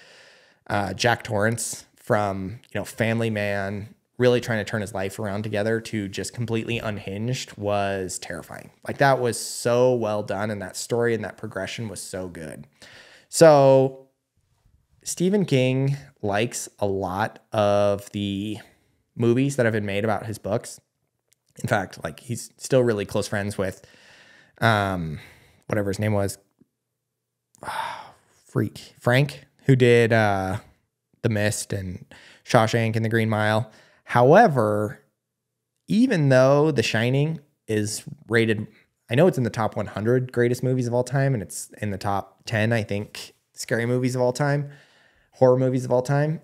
Jack Torrance from, family man, really trying to turn his life around together, to just completely unhinged, was terrifying. Like, that was so well done. And that story and that progression was so good. So Stephen King likes a lot of the movies that have been made about his books. In fact, like, he's still really close friends with, whatever his name was, Frank, who did The Mist and Shawshank and The Green Mile. However, even though The Shining is rated, I know it's in the top 100 greatest movies of all time, and it's in the top 10, I think, scary movies of all time, horror movies of all time.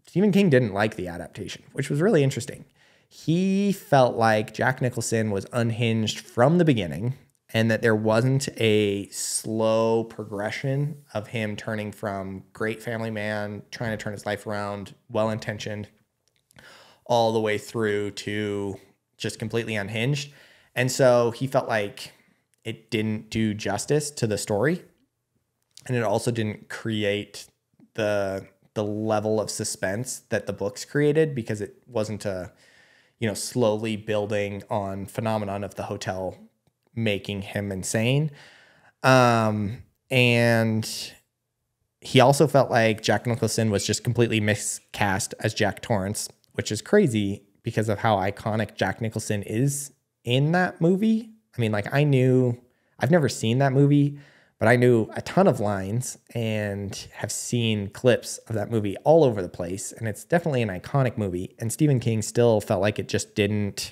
Stephen King didn't like the adaptation, which was really interesting. He felt like Jack Nicholson was unhinged from the beginning, and that there wasn't a slow progression of him turning from great family man, trying to turn his life around, well-intentioned, all the way through to just completely unhinged. And so he felt like it didn't do justice to the story, and it also didn't create the level of suspense that the books created, because it wasn't a, slowly building on phenomenon of the hotel making him insane. And he also felt like Jack Nicholson was just completely miscast as Jack Torrance, which is crazy because of how iconic Jack Nicholson is in that movie. I mean, like, I've never seen that movie, but I knew a ton of lines and have seen clips of that movie all over the place. And it's definitely an iconic movie. And Stephen King still felt like it just didn't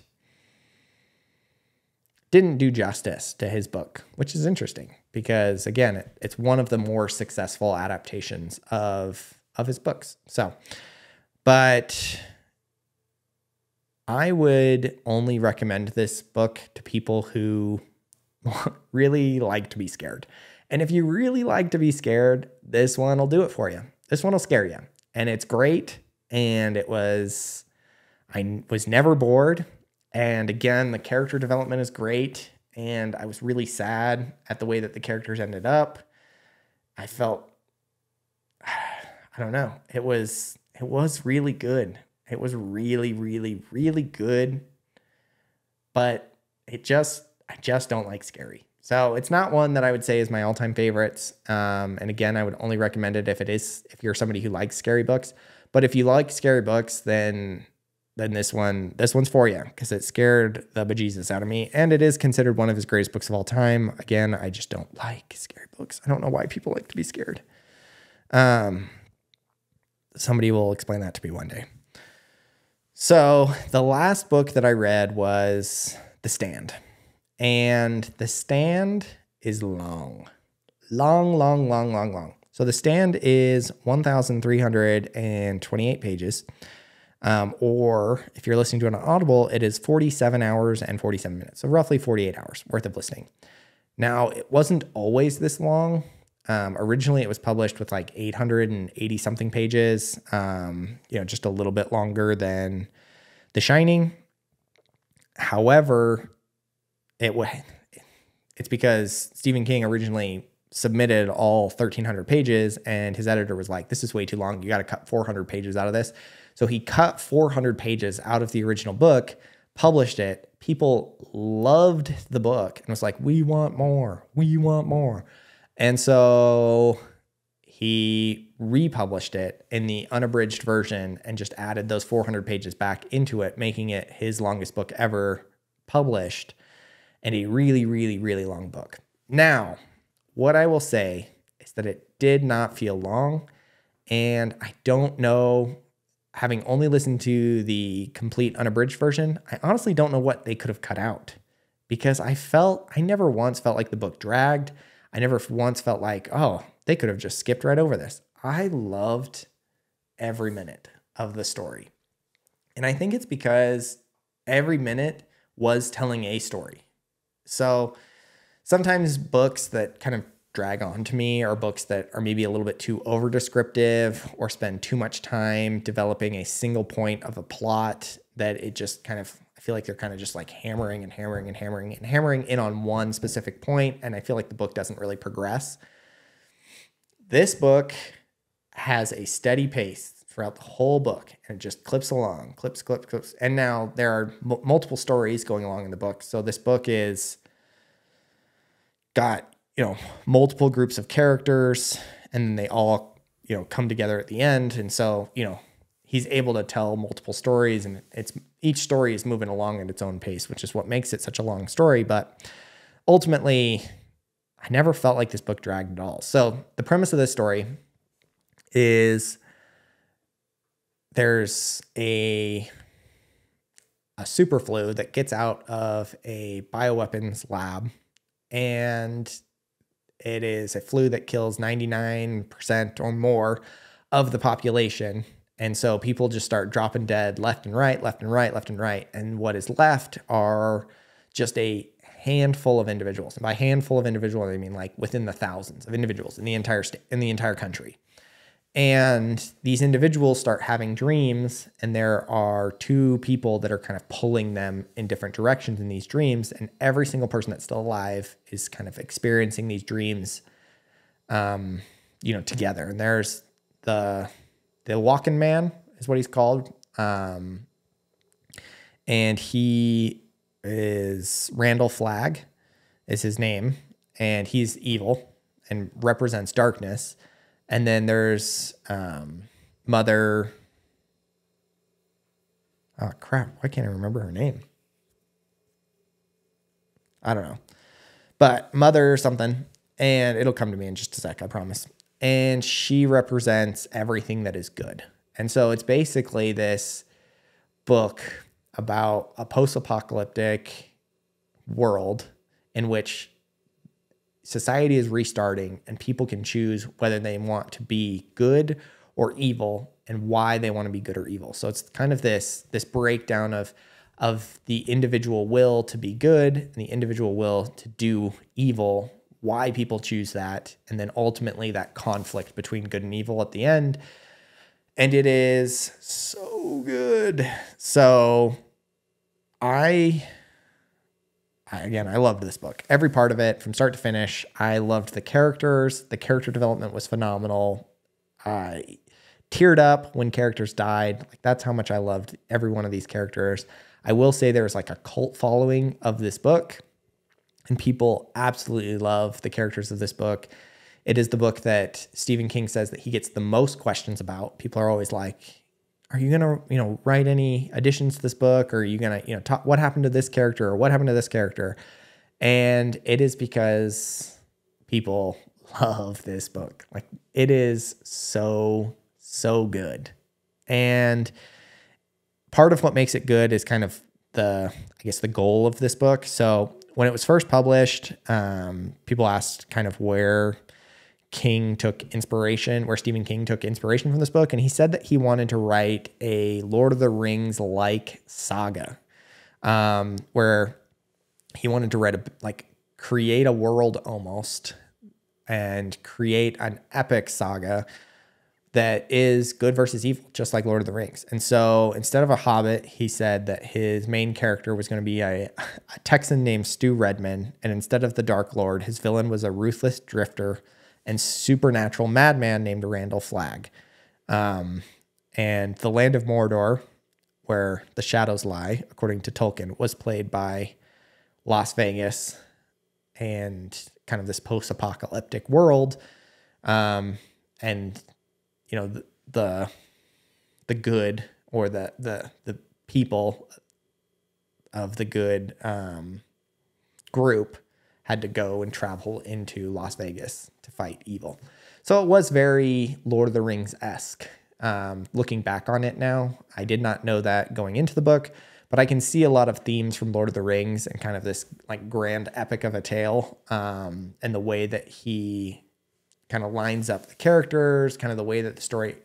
do justice to his book, which is interesting because, again, it's one of the more successful adaptations of his books. So, but I would only recommend this book to people who really like to be scared. And if you really like to be scared, this one will do it for you. This one will scare you. And it's great. And I was never bored. And again, the character development is great. And I was really sad at the way that the characters ended up. I felt, I don't know. It was really good. It was really, really, really good. But I just don't like scary. So it's not one that I would say is my all-time favorites. And again, I would only recommend it if you're somebody who likes scary books. But if you like scary books, then this one's for you, because it scared the bejesus out of me. And it is considered one of his greatest books of all time. Again, I just don't like scary books. I don't know why people like to be scared. Somebody will explain that to me one day. So the last book that I read was The Stand. And The Stand is long. So The Stand is 1,328 pages. Or if you're listening to it on Audible, it is 47 hours and 47 minutes. So roughly 48 hours worth of listening. Now, it wasn't always this long. Originally, it was published with like 880 something pages, just a little bit longer than The Shining. However, it's because Stephen King originally submitted all 1,300 pages, and his editor was like, this is way too long. You got to cut 400 pages out of this. So he cut 400 pages out of the original book, published it. People loved the book and was like, we want more. And so he republished it in the unabridged version and just added those 400 pages back into it, making it his longest book ever published, and a really, really, really long book. Now, what I will say is that it did not feel long, and I don't know, having only listened to the complete unabridged version, I honestly don't know what they could have cut out, because I never once felt like the book dragged. I never once felt like, oh, they could have just skipped right over this. I loved every minute of the story. And I think it's because every minute was telling a story. So sometimes books that kind of drag on to me are books that are maybe a little bit too over descriptive or spend too much time developing a single point of a plot that it just kind of, I feel like they're kind of just like hammering and hammering and hammering and hammering in on one specific point, and I feel like the book doesn't really progress. This book has a steady pace throughout the whole book, and it just clips along, clips. And now there are multiple stories going along in the book. So this book is got, multiple groups of characters, and they all, come together at the end. And so, he's able to tell multiple stories, and each story is moving along at its own pace, which is what makes it such a long story. But ultimately, I never felt like this book dragged at all. So the premise of this story is there's a super flu that gets out of a bioweapons lab, and it is a flu that kills 99% or more of the population. And so people just start dropping dead left and right, left and right, left and right. And what is left are just a handful of individuals. And by handful of individuals, I mean like within the thousands of individuals in the entire state, in the entire country. And these individuals start having dreams, and there are two people that are kind of pulling them in different directions in these dreams. And every single person that's still alive is kind of experiencing these dreams, together. And there's the walking man is what he's called. And he is Randall Flagg is his name, and he's evil and represents darkness. And then there's Mother. Oh crap! Why can't I remember her name? I don't know, but Mother something, and it'll come to me in just a sec, I promise. And she represents everything that is good. And so it's basically this book about a post-apocalyptic world in which society is restarting, and people can choose whether they want to be good or evil and why they want to be good or evil. So it's kind of this breakdown of the individual will to be good and the individual will to do evil, why people choose that, and then ultimately that conflict between good and evil at the end. And it is so good. So I loved this book. Every part of it from start to finish. I loved the characters. The character development was phenomenal. I teared up when characters died. Like, that's how much I loved every one of these characters. I will say there's like a cult following of this book, and people absolutely love the characters of this book. It is the book that Stephen King says that he gets the most questions about. People are always like, are you going to, write any additions to this book? Or are you going to, talk, what happened to this character or what happened to this character? And it is because people love this book. Like, it is so, so good. And part of what makes it good is kind of the goal of this book. So when it was first published, people asked kind of where Stephen King took inspiration from this book. And he said that he wanted to write a Lord of the Rings-like saga, where he wanted to create a world almost and create an epic saga that is good versus evil, just like Lord of the Rings. And so instead of a hobbit, he said that his main character was going to be a Texan named Stu Redman. And instead of the Dark Lord, his villain was a ruthless drifter and supernatural madman named Randall Flagg. And the land of Mordor, where the shadows lie, according to Tolkien, was played by Las Vegas and kind of this post-apocalyptic world. And the good, or the people of the good group had to go and travel into Las Vegas to fight evil. So it was very Lord of the Rings-esque. Looking back on it now, I did not know that going into the book, but I can see a lot of themes from Lord of the Rings and kind of this like grand epic of a tale, and the way that he kind of lines up the characters, kind of the way that the story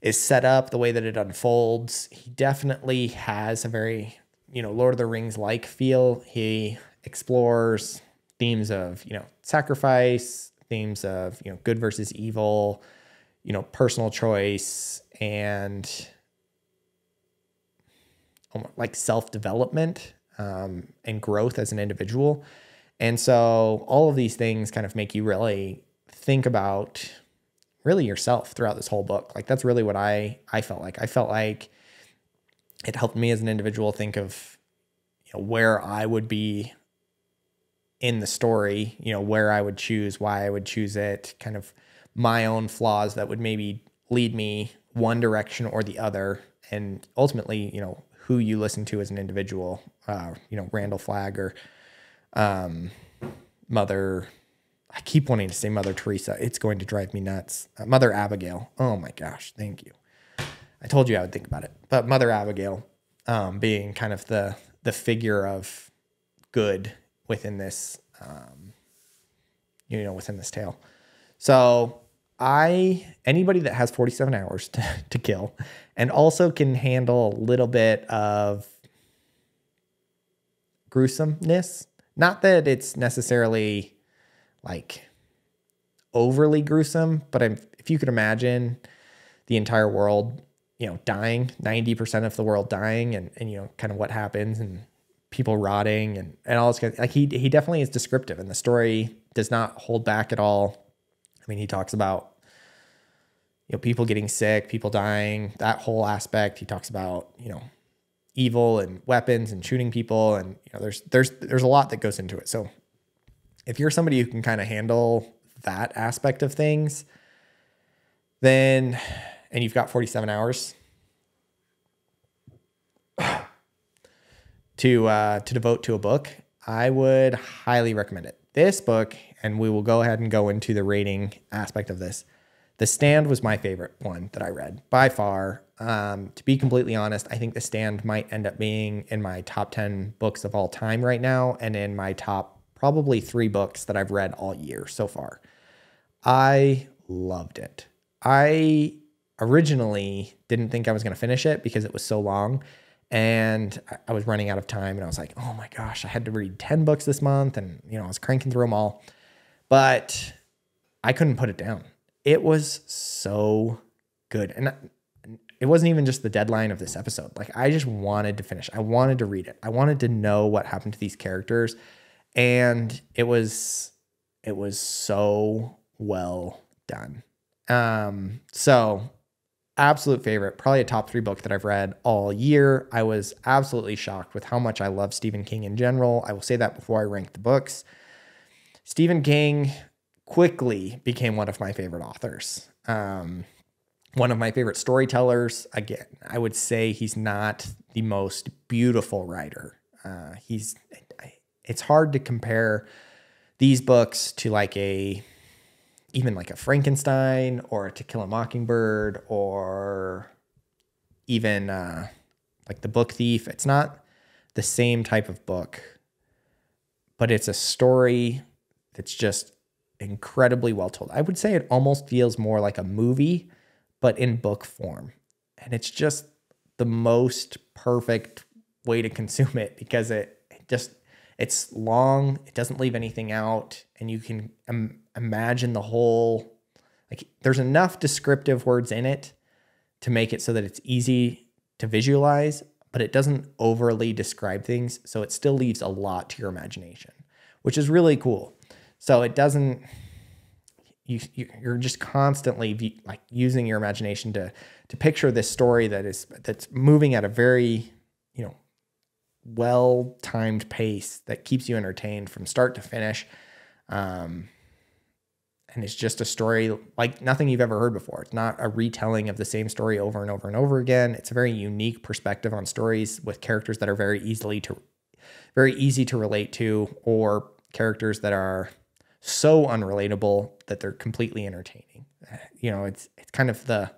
is set up, the way that it unfolds. He definitely has a very, Lord of the Rings-like feel. He explores themes of, sacrifice, themes of, good versus evil, personal choice, and like self-development and growth as an individual. And so all of these things kind of make you really think about really yourself throughout this whole book. Like that's really what I felt like. I felt like it helped me as an individual think of, you know, where I would be in the story, you know, where I would choose, why I would choose it, kind of my own flaws that would maybe lead me one direction or the other. And ultimately, you know, who you listen to as an individual, you know, Randall Flagg or Mother, I keep wanting to say Mother Teresa. It's going to drive me nuts. Mother Abigail. Oh my gosh. Thank you. I told you I would think about it. But Mother Abigail being kind of the figure of good within this, you know, within this tale. So anybody that has 47 hours to kill and also can handle a little bit of gruesomeness, not that it's necessarily like overly gruesome, but if you could imagine the entire world, you know, dying, 90% of the world dying and, you know, kind of what happens and people rotting and all this kind of, like he definitely is descriptive and the story does not hold back at all. I mean, he talks about, you know, people getting sick, people dying, that whole aspect. He talks about, you know, evil and weapons and shooting people. And, you know, there's a lot that goes into it. So if you're somebody who can kind of handle that aspect of things, then, and you've got 47 hours to devote to a book, I would highly recommend it. This book, and we will go ahead and go into the rating aspect of this. The Stand was my favorite one that I read by far. To be completely honest, I think The Stand might end up being in my top 10 books of all time right now, and in my top probably 3 books that I've read all year so far. I loved it. I originally didn't think I was going to finish it because it was so long and I was running out of time and I was like, oh my gosh, I had to read 10 books this month and, you know, I was cranking through them all, but I couldn't put it down. It was so good. And it wasn't even just the deadline of this episode. Like I just wanted to finish. I wanted to read it. I wanted to know what happened to these characters. And it was so well done. So absolute favorite, probably a top 3 book that I've read all year. I was absolutely shocked with how much I love Stephen King in general. I will say that before I rank the books. Stephen King quickly became one of my favorite authors. One of my favorite storytellers. Again, I would say he's not the most beautiful writer. It's hard to compare these books to even like a Frankenstein or a To Kill a Mockingbird or even like The Book Thief. It's not the same type of book, but it's a story that's just incredibly well told. I would say it almost feels more like a movie, but in book form. And it's just the most perfect way to consume it because it's long, it doesn't leave anything out, and you can imagine the whole, like there's enough descriptive words in it to make it so that it's easy to visualize, but it doesn't overly describe things. So it still leaves a lot to your imagination, which is really cool. So it doesn't, you're just constantly like using your imagination to picture this story that's moving at a very, you know, well-timed pace that keeps you entertained from start to finish. And it's just a story like nothing you've ever heard before. It's not a retelling of the same story over and over and over again. It's a very unique perspective on stories with characters that are very easy to relate to, or characters that are so unrelatable that they're completely entertaining. You know, it's kind of the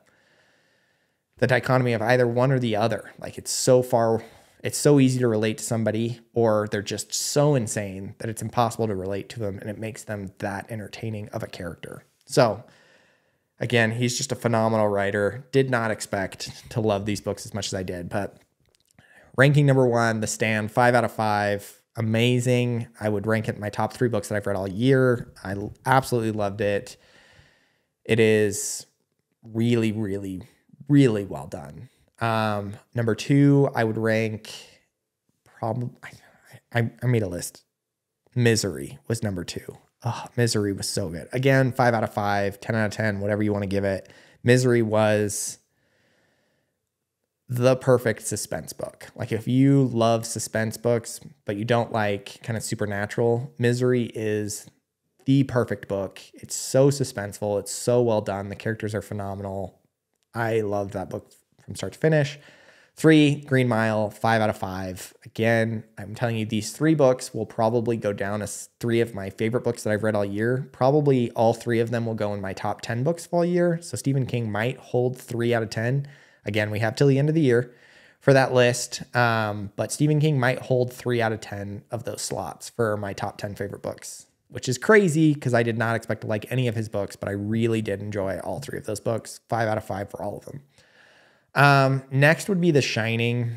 dichotomy of either one or the other. Like it's so easy to relate to somebody, or they're just so insane that it's impossible to relate to them, and it makes them that entertaining of a character. So again, he's just a phenomenal writer. Did not expect to love these books as much as I did, but ranking number 1, The Stand, 5 out of 5. Amazing. I would rank it in my top 3 books that I've read all year. I absolutely loved it. It is really, really, really well done. Number 2, I would rank probably, I made a list. Misery was number 2. Oh, Misery was so good. Again, 5 out of 5, 10 out of 10, whatever you want to give it. Misery was the perfect suspense book. Like if you love suspense books, but you don't like kind of supernatural, Misery is the perfect book. It's so suspenseful. It's so well done. The characters are phenomenal. I loved that book from start to finish. 3, Green Mile, 5 out of 5. Again, I'm telling you, these 3 books will probably go down as 3 of my favorite books that I've read all year. Probably all 3 of them will go in my top 10 books all year. So Stephen King might hold 3 out of 10. Again, we have till the end of the year for that list. But Stephen King might hold 3 out of 10 of those slots for my top 10 favorite books, which is crazy because I did not expect to like any of his books, but I really did enjoy all 3 of those books. 5 out of 5 for all of them. Next would be The Shining.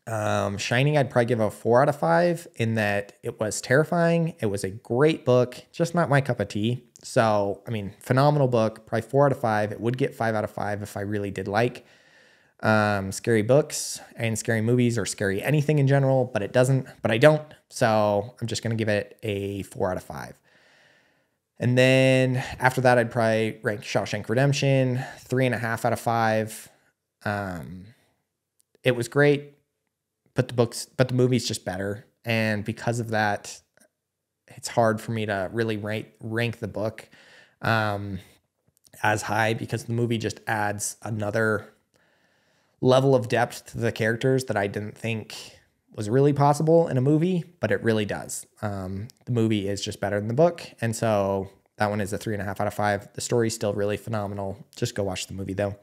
Shining, I'd probably give a 4 out of 5 in that it was terrifying. It was a great book, just not my cup of tea. So, I mean, phenomenal book, probably 4 out of 5. It would get 5 out of 5 if I really did like scary books and scary movies or scary anything in general, but I don't. So I'm just going to give it a 4 out of 5. And then after that, I'd probably rank Shawshank Redemption, 3.5 out of 5. It was great, but the movie's just better. And because of that, it's hard for me to really rank the book as high because the movie just adds another level of depth to the characters that I didn't think was really possible in a movie, but it really does. The movie is just better than the book. And so that one is a 3.5 out of 5. The story's still really phenomenal. Just go watch the movie though.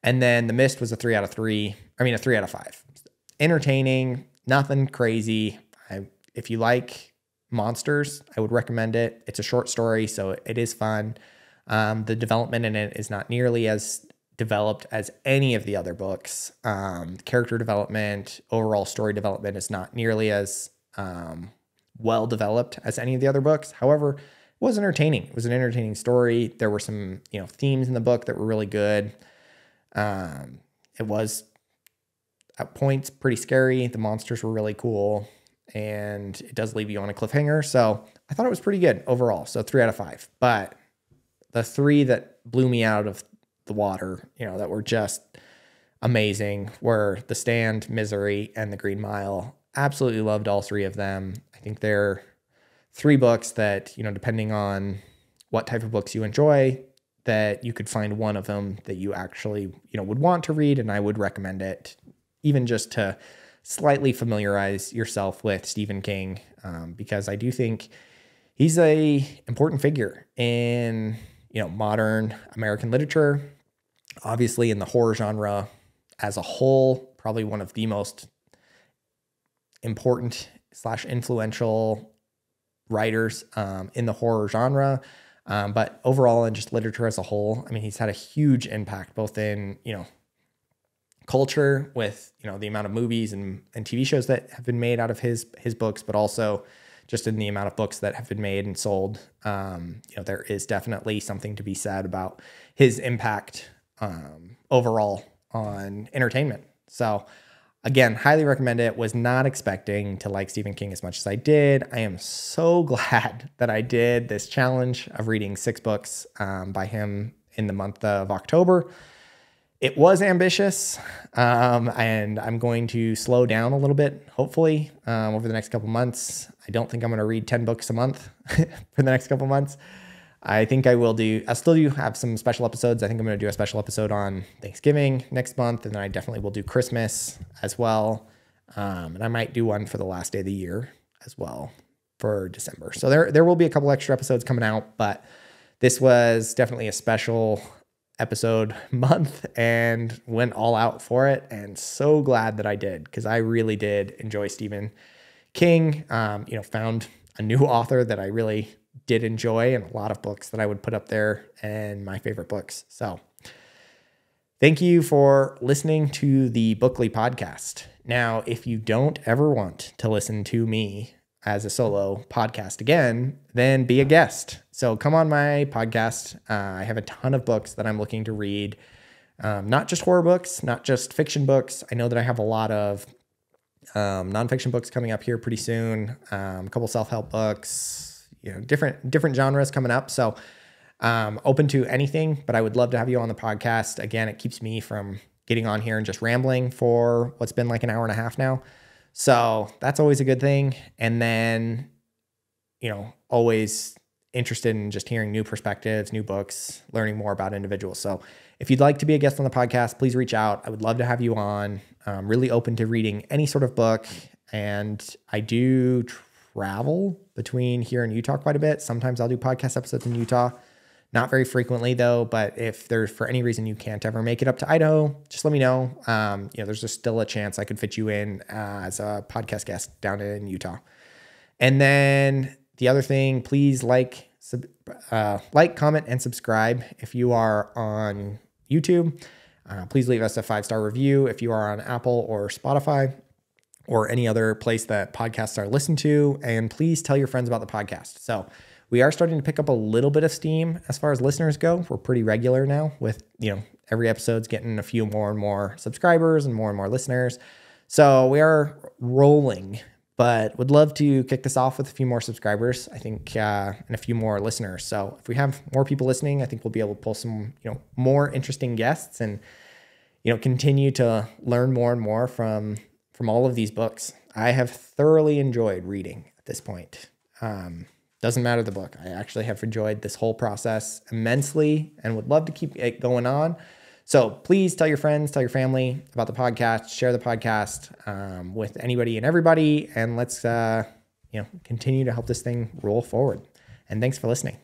And then The Mist was a 3 out of 5. Entertaining, nothing crazy. If you like monsters, I would recommend it. It's a short story, so it is fun. The development in it is not nearly as developed as any of the other books. Character development, overall story development is not nearly as well developed as any of the other books. However, it was entertaining. It was an entertaining story. There were some, themes in the book that were really good. It was at points pretty scary. The monsters were really cool, and it does leave you on a cliffhanger. So I thought it was pretty good overall. So 3 out of 5. But the 3 that blew me out of the water, that were just amazing were The Stand, Misery, and The Green Mile. Absolutely loved all 3 of them. I think they're 3 books that, depending on what type of books you enjoy, that you could find one of them that you actually, would want to read, and I would recommend it, even just to slightly familiarize yourself with Stephen King, because I do think he's a important figure in, modern American literature, obviously in the horror genre as a whole, probably one of the most important / influential writers in the horror genre. But overall in just literature as a whole, I mean, he's had a huge impact both in, culture with, the amount of movies and TV shows that have been made out of his books, but also just in the amount of books that have been made and sold. There is definitely something to be said about his impact overall on entertainment. So again, highly recommend it. Was not expecting to like Stephen King as much as I did. I am so glad that I did this challenge of reading 6 books by him in the month of October. It was ambitious, and I'm going to slow down a little bit, hopefully, over the next couple months. I don't think I'm going to read 10 books a month for the next couple months. I think I'll still do have some special episodes. I think I'm going to do a special episode on Thanksgiving next month, and then I definitely will do Christmas as well. And I might do one for the last day of the year as well for December. So there will be a couple extra episodes coming out, but this was definitely a special episode month and went all out for it. And so glad that I did, because I really did enjoy Stephen King. Found a new author that I really did enjoy, and a lot of books that I would put up there and my favorite books. So thank you for listening to the Bookly podcast. Now, if you don't ever want to listen to me as a solo podcast again, then be a guest. So come on my podcast. I have a ton of books that I'm looking to read. Not just horror books, not just fiction books. I know that I have a lot of nonfiction books coming up here pretty soon. A couple self-help books, different genres coming up. So open to anything, but I would love to have you on the podcast. Again, it keeps me from getting on here and just rambling for what's been like an hour and a half now. So that's always a good thing. And then, always interested in just hearing new perspectives, new books, learning more about individuals. So if you'd like to be a guest on the podcast, please reach out. I would love to have you on. Really open to reading any sort of book. And I do travel between here and Utah quite a bit. Sometimes I'll do podcast episodes in Utah. Not very frequently though, but if there's for any reason you can't ever make it up to Idaho, just let me know. There's just still a chance I could fit you in as a podcast guest down in Utah. And then the other thing, please like, comment, and subscribe. If you are on YouTube, please leave us a 5-star review. If you are on Apple or Spotify or any other place that podcasts are listened to, and please tell your friends about the podcast. So we are starting to pick up a little bit of steam as far as listeners go. We're pretty regular now with, every episode's getting a few more and more subscribers and more listeners. So we are rolling, but would love to kick this off with a few more subscribers, I think, and a few more listeners. So if we have more people listening, I think we'll be able to pull some, more interesting guests and, continue to learn more and more from all of these books. I have thoroughly enjoyed reading at this point. Doesn't matter the book. I actually have enjoyed this whole process immensely and would love to keep it going on. So please tell your friends, tell your family about the podcast, share the podcast with anybody and everybody, and let's continue to help this thing roll forward. And thanks for listening.